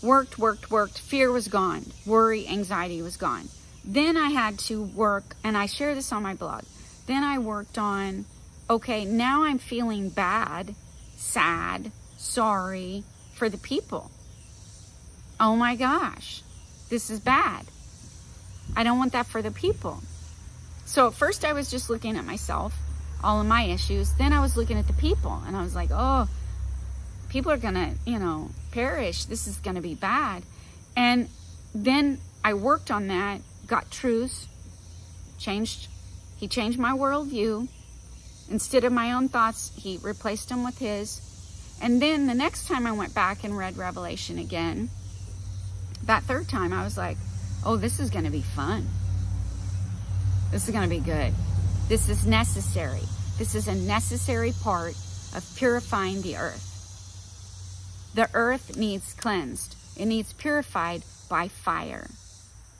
Worked. Fear was gone. Worry, anxiety was gone. Then I had to work, and I share this on my blog. Then I worked on, okay, now I'm feeling bad, sad, sorry for the people. Oh my gosh, this is bad. I don't want that for the people. So at first I was just looking at myself, all of my issues. Then I was looking at the people, and I was like, oh, people are gonna, perish. This is gonna be bad. And then I worked on that, got truths, he changed my worldview. Instead of my own thoughts, he replaced them with his. And then the next time I went back and read Revelation again, that third time I was like, oh, this is going to be fun. This is going to be good. This is necessary. This is a necessary part of purifying the earth. The earth needs cleansed. It needs purified by fire.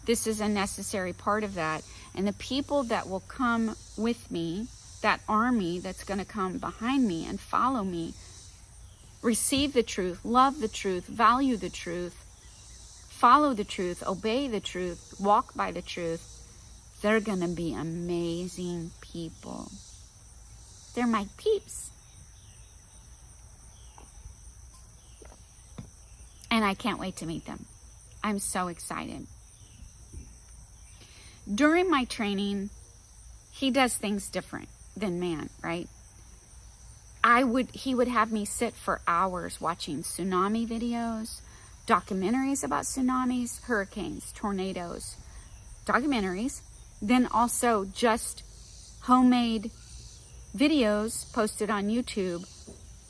This is a necessary part of that. And the people that will come with me, that army that's going to come behind me and follow me, receive the truth, love the truth, value the truth, follow the truth, obey the truth, walk by the truth, they're going to be amazing people. They're my peeps. And I can't wait to meet them. I'm so excited. During my training, he does things different than man, right? He would have me sit for hours watching tsunami videos, documentaries about tsunamis, hurricanes, tornadoes, documentaries, then also just homemade videos posted on YouTube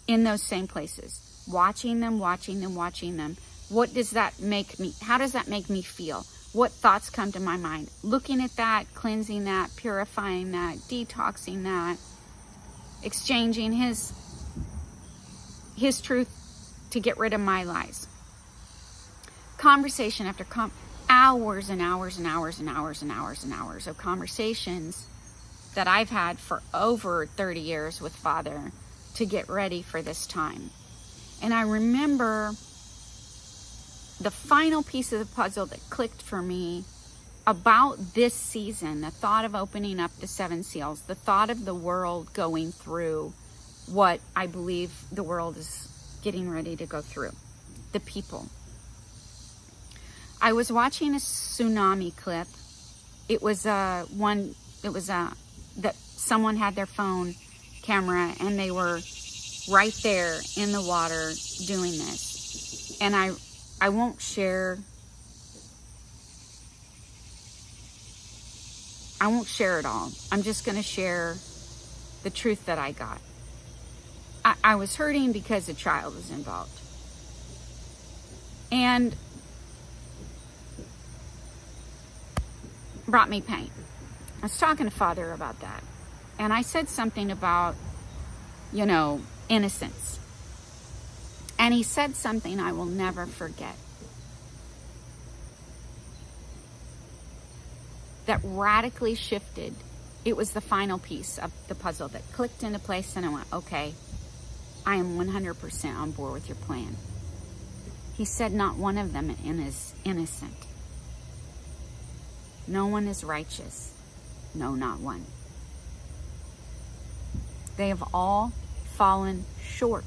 in those same places. Watching them. What does that make me, how does that make me feel? What thoughts come to my mind? Looking at that, cleansing that, purifying that, detoxing that, exchanging his truth to get rid of my lies. Conversation after hours and hours of conversations that I've had for over 30 years with Father to get ready for this time. And I remember the final piece of the puzzle that clicked for me about this season, the thought of opening up the 7 seals, the thought of the world going through what I believe the world is getting ready to go through, the people. I was watching a tsunami clip. It was that someone had their phone camera and they were right there in the water doing this. And I won't share it all. I'm just going to share the truth that I got. I was hurting because a child was involved. And brought me pain. I was talking to Father about that. And I said something about, innocence. And he said something I will never forget. That radically shifted. It was the final piece of the puzzle that clicked into place, and I went, okay, I am 100% on board with your plan. He said not one of them is innocent. No one is righteous. No, not one. They have all fallen short.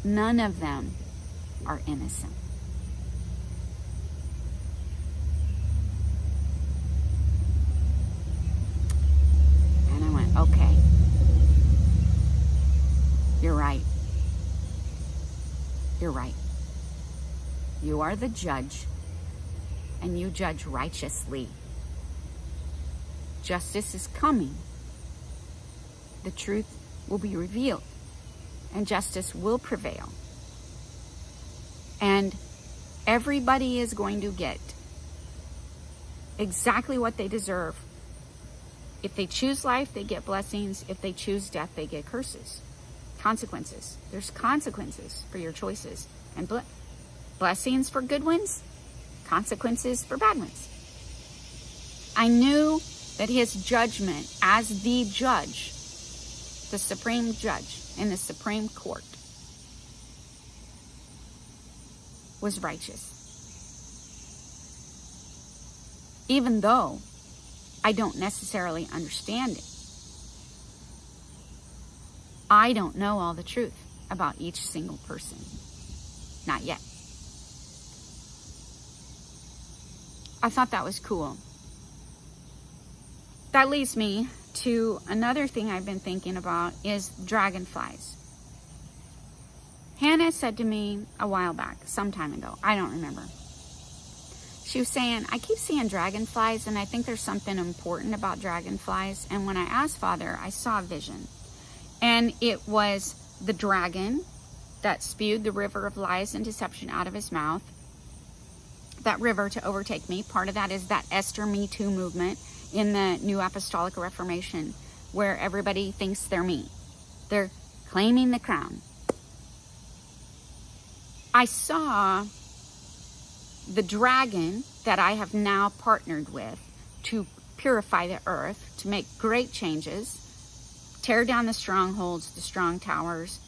None of them are innocent. Okay. You're right. You're right. You are the judge, and you judge righteously. Justice is coming. The truth will be revealed, and justice will prevail. And everybody is going to get exactly what they deserve. If they choose life, they get blessings. If they choose death, they get curses. Consequences. There's consequences for your choices. And blessings for good ones, consequences for bad ones. I knew that his judgment as the judge, the supreme judge in the Supreme Court, was righteous. Even though I don't necessarily understand it. I don't know all the truth about each single person. Not yet. I thought that was cool. That leads me to another thing I've been thinking about is dragonflies. Hannah said to me a while back, some time ago, I don't remember. She was saying, I keep seeing dragonflies and I think there's something important about dragonflies. And when I asked Father, I saw a vision. And it was the dragon that spewed the river of lies and deception out of his mouth. That river to overtake me. Part of that is that Esther Me Too movement in the New Apostolic Reformation, where everybody thinks they're me. They're claiming the crown. I saw the dragon that I have now partnered with to purify the earth, to make great changes, tear down the strongholds, the strong towers.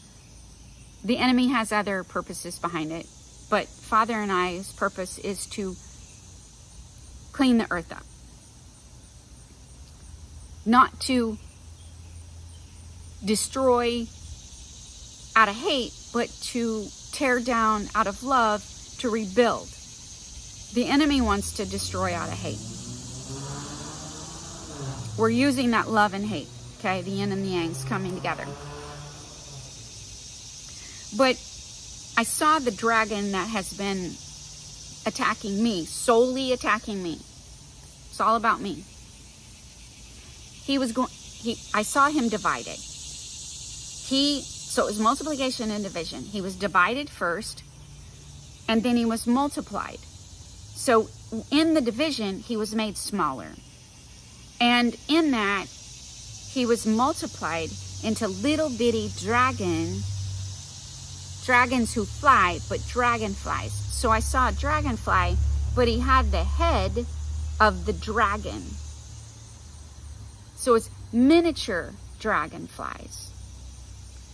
The enemy has other purposes behind it, but Father and I's purpose is to clean the earth up. Not to destroy out of hate, but to tear down out of love, to rebuild. The enemy wants to destroy out of hate. We're using that love and hate, okay? The yin and the yang's coming together. But I saw the dragon that has been attacking me, solely attacking me. It's all about me. I saw him divided. So it was multiplication and division. He was divided first, and then he was multiplied. So in the division, he was made smaller. And in that, he was multiplied into little bitty dragons who fly, but dragonflies. So I saw a dragonfly, but he had the head of the dragon. So it's miniature dragonflies.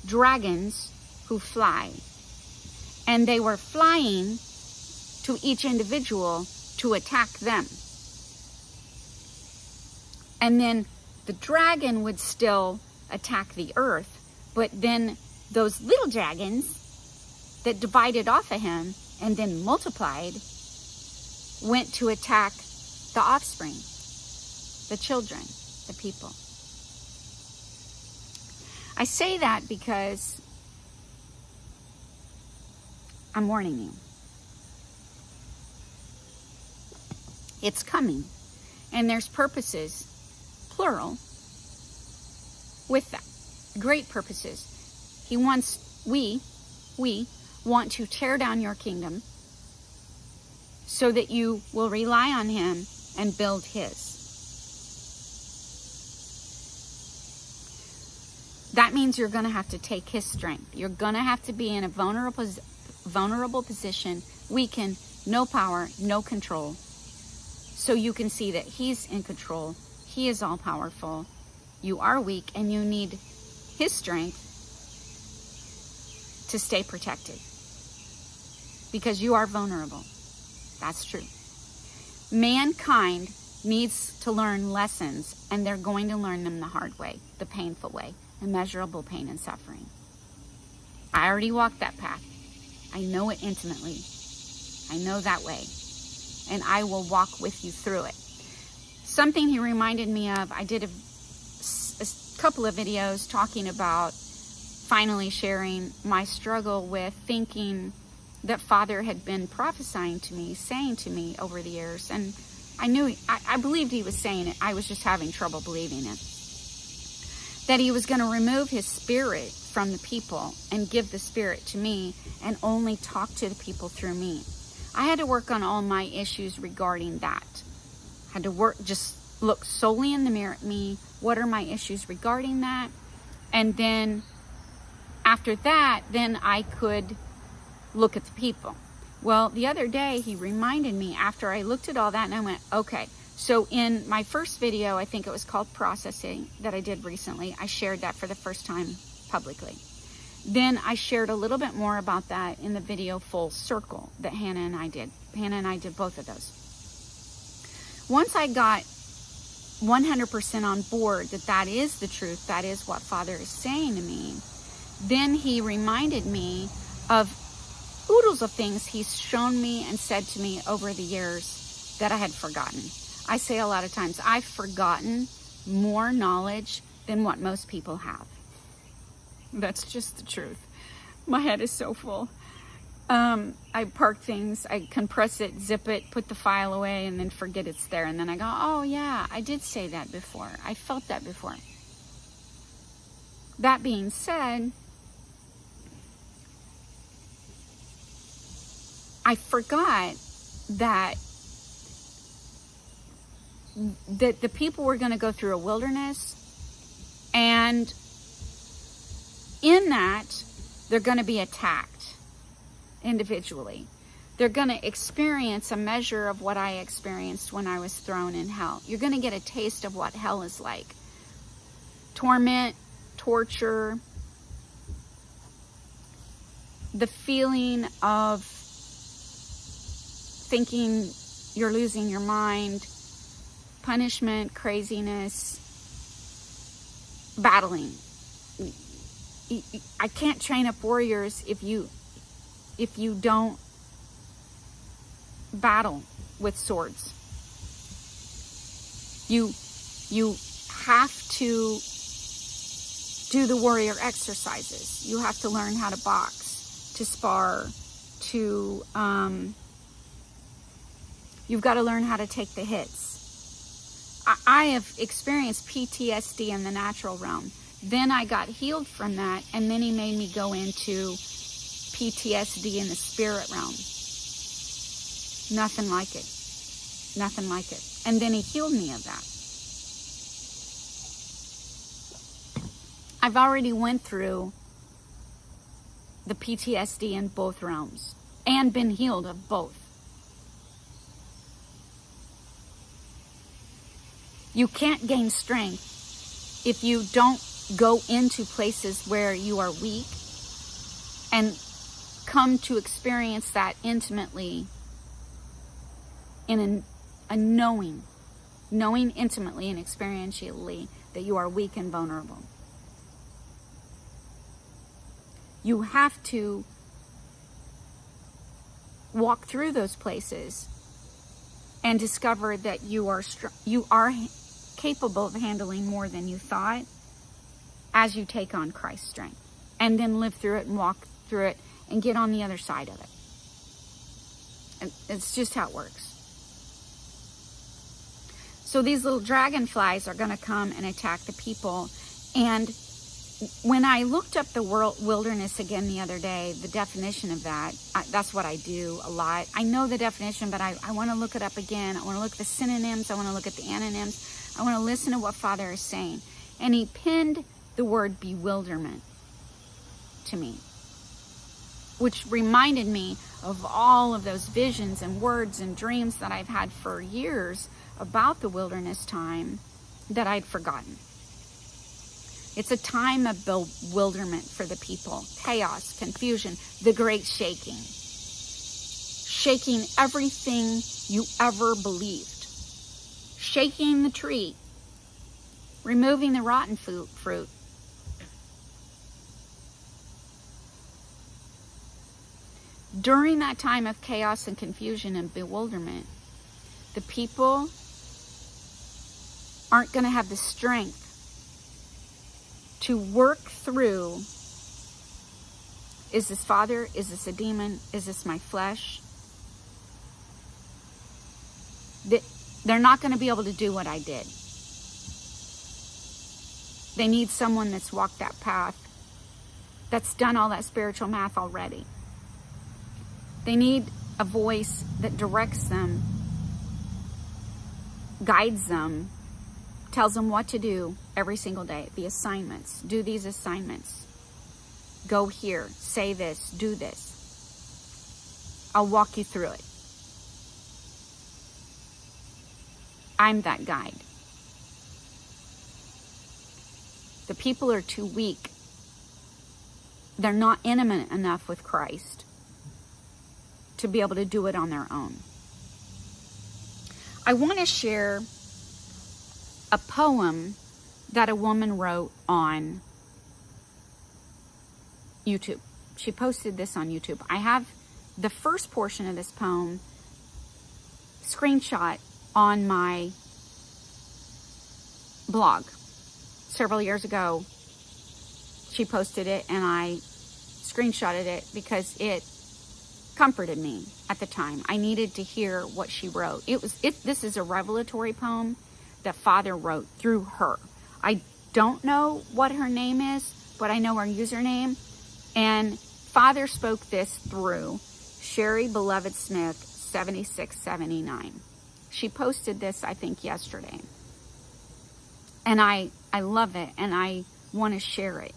Dragons who fly. And they were flying to each individual to attack them. And then the dragon would still attack the earth, but then those little dragons that divided off of him and then multiplied went to attack the offspring, the children, the people. I say that because I'm warning you. It's coming. And there's purposes, plural, with that. Great purposes. We want to tear down your kingdom so that you will rely on him and build his. That means you're going to have to take his strength. You're going to have to be in a vulnerable position, weakened, no power, no control, so you can see that he's in control. He is all powerful. You are weak and you need his strength to stay protected because you are vulnerable. That's true. Mankind needs to learn lessons, and they're going to learn them the hard way, the painful way, immeasurable pain and suffering. I already walked that path. I know it intimately. I know that way. And I will walk with you through it. Something he reminded me of, I did a couple of videos talking about finally sharing my struggle with thinking that Father had been prophesying to me, saying to me over the years. And I believed he was saying it. I was just having trouble believing it. That he was going to remove his spirit from the people and give the spirit to me and only talk to the people through me. I had to work on all my issues regarding that. I had to just look solely in the mirror at me. What are my issues regarding that? And then after that, then I could look at the people. Well, the other day he reminded me after I looked at all that, and I went, okay. So in my first video, I think it was called Processing, that I did recently, I shared that for the first time publicly. Then I shared a little bit more about that in the video Full Circle that Hannah and I did. Hannah and I did both of those. Once I got 100% on board that that is the truth, that is what Father is saying to me, then he reminded me of oodles of things he's shown me and said to me over the years that I had forgotten. I say a lot of times, I've forgotten more knowledge than what most people have. That's just the truth. My head is so full. I park things, I compress it, zip it, put the file away, and then forget it's there. And then I go, oh yeah, I did say that before. I felt that before. That being said, I forgot that the people were going to go through a wilderness, and in that, they're going to be attacked individually. They're going to experience a measure of what I experienced when I was thrown in hell. You're going to get a taste of what hell is like. Torment, torture, the feeling of thinking you're losing your mind, punishment, craziness, battling. I can't train up warriors if you don't battle with swords. You have to do the warrior exercises. You have to learn how to box, to spar, to you've got to learn how to take the hits. I have experienced PTSD in the natural realm. Then I got healed from that, and then he made me go into PTSD in the spirit realm. Nothing like it. Nothing like it. And then he healed me of that. I've already went through the PTSD in both realms and been healed of both. You can't gain strength if you don't go into places where you are weak and come to experience that intimately in a knowing intimately and experientially that you are weak and vulnerable. You have to walk through those places and discover that you are capable of handling more than you thought as you take on Christ's strength, and then live through it and walk through it and get on the other side of it. And it's just how it works. So these little dragonflies are going to come and attack the people. And when I looked up the wilderness again the other day, the definition of that, that's what I do a lot. I know the definition, but I want to look it up again. I want to look at the synonyms. I want to look at the antonyms. I want to listen to what Father is saying. And he pinned the word bewilderment to me, which reminded me of all of those visions and words and dreams that I've had for years about the wilderness time that I'd forgotten. It's a time of bewilderment for the people. Chaos, confusion, the great shaking. Shaking everything you ever believed. Shaking the tree. Removing the rotten fruit. During that time of chaos and confusion and bewilderment, the people aren't going to have the strength to work through, is this Father? Is this a demon? Is this my flesh? They're not going to be able to do what I did. They need someone that's walked that path, that's done all that spiritual math already. They need a voice that directs them, guides them, tells them what to do every single day. The assignments. Do these assignments. Go here. Say this. Do this. I'll walk you through it. I'm that guide. The people are too weak. They're not intimate enough with Christ to be able to do it on their own. I want to share a poem that a woman wrote on YouTube. She posted this on YouTube. I have the first portion of this poem screenshot on my blog. Several years ago, she posted it and I screenshotted it because it comforted me at the time. I needed to hear what she wrote. This is a revelatory poem that Father wrote through her. I don't know what her name is, but I know her username. And Father spoke this through Sherry Beloved Smith 7679. She posted this, I think, yesterday. And I love it, and I want to share it.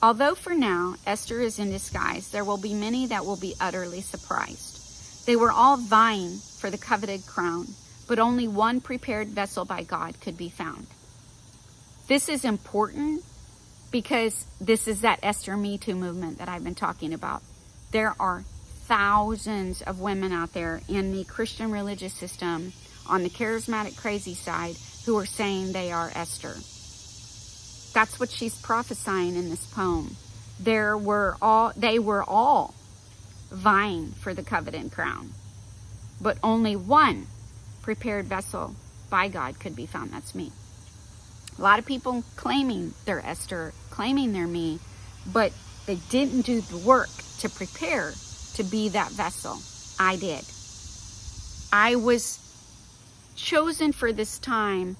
Although for now, Esther is in disguise, there will be many that will be utterly surprised. They were all vying for the coveted crown, but only one prepared vessel by God could be found. This is important because this is that Esther Me Too movement that I've been talking about. There are thousands of women out there in the Christian religious system on the charismatic crazy side who are saying they are Esther. That's what she's prophesying in this poem. They were all vying for the coveted crown, but only one prepared vessel by God could be found. That's me. A lot of people claiming they're Esther, claiming they're me, but they didn't do the work to prepare to be that vessel. I did. I was chosen for this time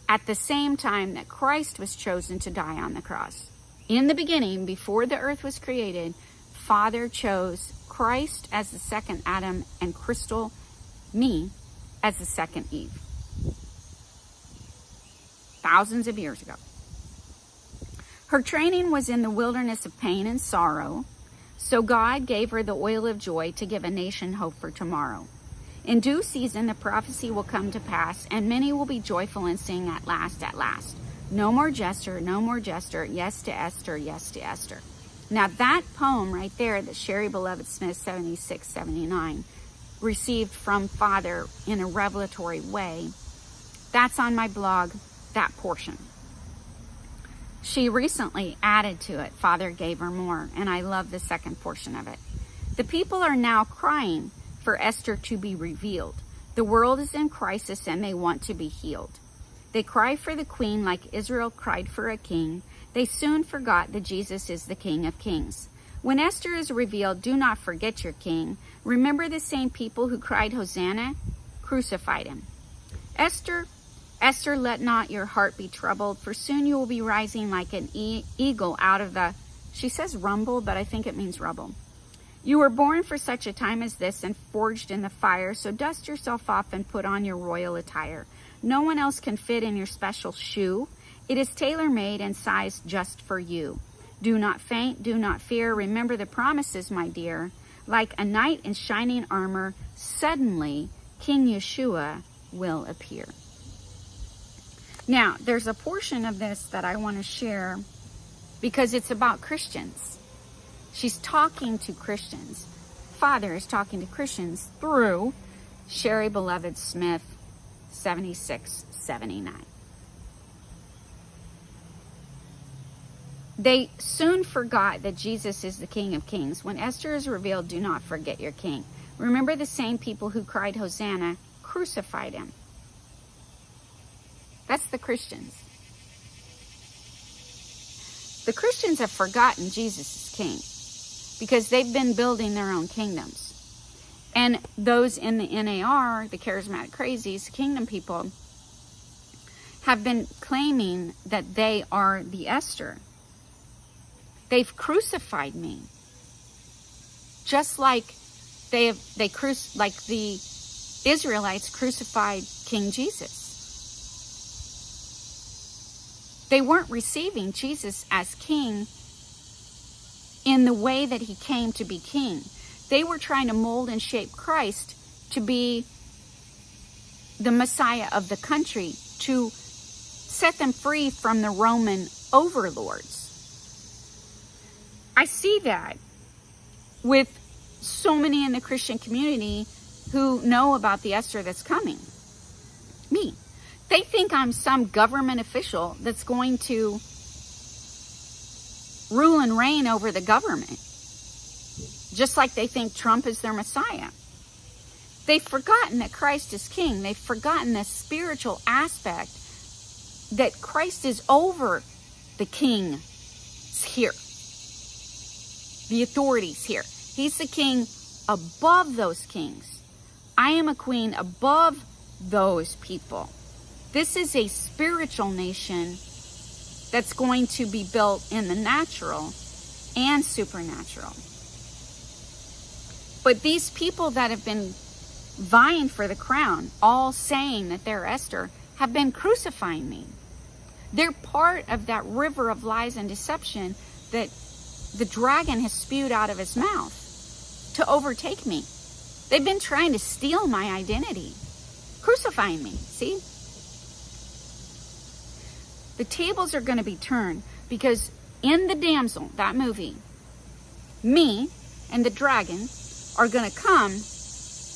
at the same time that Christ was chosen to die on the cross. In the beginning, before the earth was created, Father chose Christ as the second Adam and Crystal, me, as the second Eve. Thousands of years ago. Her training was in the wilderness of pain and sorrow, so God gave her the oil of joy to give a nation hope for tomorrow. In due season, the prophecy will come to pass, and many will be joyful and sing at last, at last. No more jester, no more jester. Yes to Esther, yes to Esther. Now that poem right there that Sherry Beloved Smith 7679 received from Father in a revelatory way, that's on my blog, that portion. She recently added to it. Father gave her more, and I love the second portion of it. The people are now crying for Esther to be revealed. The world is in crisis and they want to be healed. They cry for the queen like Israel cried for a king. They soon forgot that Jesus is the King of Kings. When Esther is revealed, do not forget your king. Remember the same people who cried Hosanna, crucified him. Esther, Esther, let not your heart be troubled, for soon you will be rising like an eagle out of the, she says rumble, but I think it means rubble. You were born for such a time as this and forged in the fire, so dust yourself off and put on your royal attire. No one else can fit in your special shoe. It is tailor-made and sized just for you. Do not faint, do not fear. Remember the promises, my dear. Like a knight in shining armor, suddenly King Yeshua will appear. Now, there's a portion of this that I want to share because it's about Christians. She's talking to Christians. Father is talking to Christians through Sherry Beloved Smith 7679. They soon forgot that Jesus is the King of Kings. When Esther is revealed, do not forget your king. Remember the same people who cried Hosanna, crucified him. That's the Christians. the Christians have forgotten Jesus is king because they've been building their own kingdoms. And those in the NAR, the charismatic crazies, kingdom people, have been claiming that they are the Esther. They've crucified me. Just like the Israelites crucified King Jesus. They weren't receiving Jesus as king in the way that he came to be king. They were trying to mold and shape Christ to be the Messiah of the country, to set them free from the Roman overlords. I see that with so many in the Christian community who know about the Esther that's coming. Me. They think I'm some government official that's going to rule and reign over the government. Just like they think Trump is their Messiah. They've forgotten that Christ is king. They've forgotten the spiritual aspect that Christ is over the king here. The authorities here. He's the king above those kings. I am a queen above those people. This is a spiritual nation that's going to be built in the natural and supernatural. But these people that have been vying for the crown, all saying that they're Esther, have been crucifying me. They're part of that river of lies and deception that the dragon has spewed out of his mouth to overtake me. They've been trying to steal my identity, crucifying me, see? The tables are going to be turned because in The Damsel, that movie, me and the dragon are going to come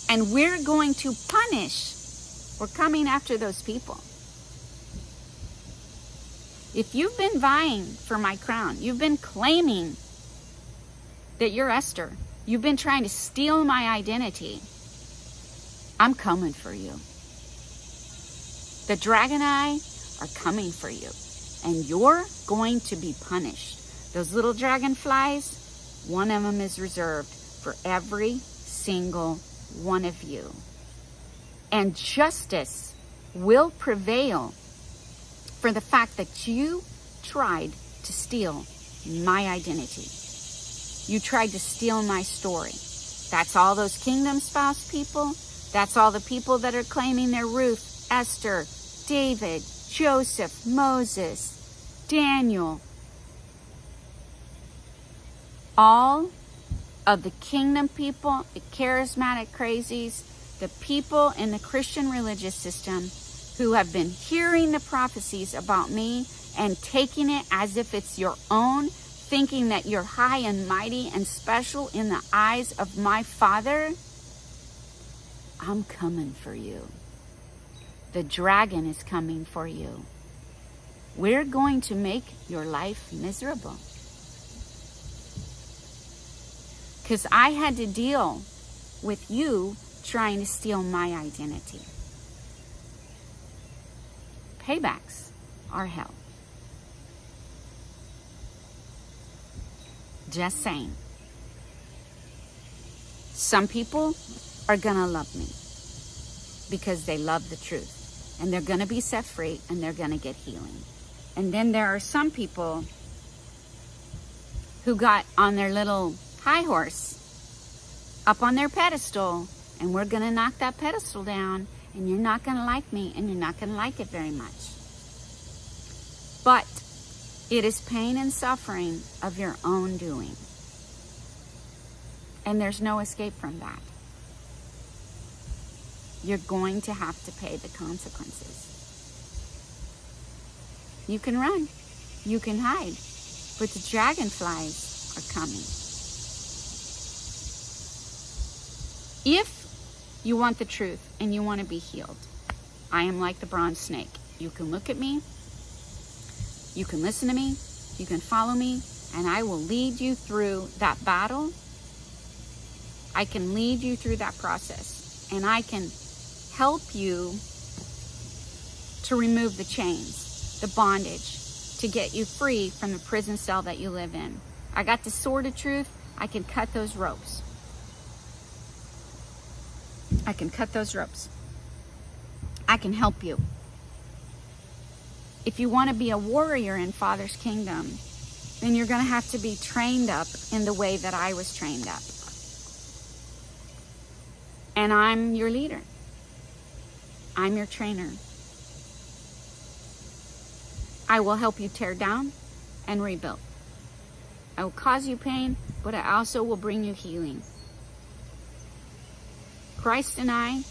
and we're going to punish. We're coming after those people. If you've been vying for my crown, you've been claiming that you're Esther, you've been trying to steal my identity, I'm coming for you. The dragon eye are coming for you, and you're going to be punished. Those little dragonflies, one of them is reserved for every single one of you. And justice will prevail for the fact that you tried to steal my identity. You tried to steal my story. That's all those kingdom spouse people. That's all the people that are claiming they're Ruth, Esther, David, Joseph, Moses, Daniel. All of the kingdom people, the charismatic crazies, the people in the Christian religious system who have been hearing the prophecies about me and taking it as if it's your own, thinking that you're high and mighty and special in the eyes of my Father, I'm coming for you. The dragon is coming for you. We're going to make your life miserable. Because I had to deal with you trying to steal my identity. Paybacks are hell. Just saying. Some people are going to love me because they love the truth. And they're going to be set free and they're going to get healing. And then there are some people who got on their little high horse up on their pedestal, and we're going to knock that pedestal down, and you're not going to like me, and you're not going to like it very much. But it is pain and suffering of your own doing. And there's no escape from that. You're going to have to pay the consequences. You can run, you can hide, but the dragonflies are coming. If you want the truth and you want to be healed, I am like the bronze snake. You can look at me, you can listen to me, you can follow me, and I will lead you through that battle. I can lead you through that process, and I can help you to remove the chains, the bondage, to get you free from the prison cell that you live in. I got the sword of truth. I can cut those ropes. I can cut those ropes. I can help you. If you want to be a warrior in Father's kingdom, then you're going to have to be trained up in the way that I was trained up. And I'm your leader. I'm your trainer. I will help you tear down and rebuild. I will cause you pain, but I also will bring you healing. Christ and I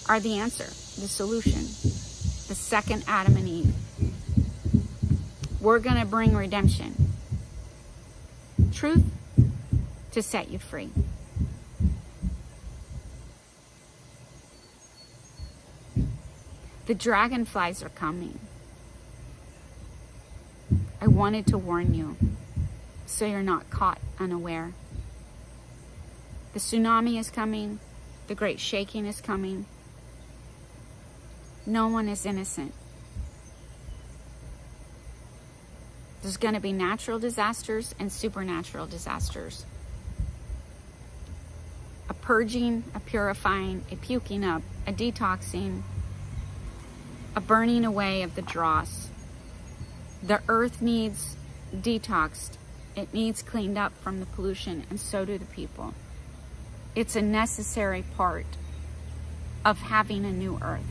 are the answer, the solution, the second Adam and Eve. We're going to bring redemption, truth to set you free. The dragonflies are coming. I wanted to warn you so you're not caught unaware. The tsunami is coming. The great shaking is coming. No one is innocent. There's going to be natural disasters and supernatural disasters. A purging, a purifying, a puking up, a detoxing, a burning away of the dross. The earth needs detoxed. It needs cleaned up from the pollution, and so do the people. It's a necessary part of having a new earth.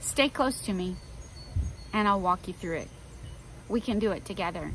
Stay close to me, and I'll walk you through it. We can do it together.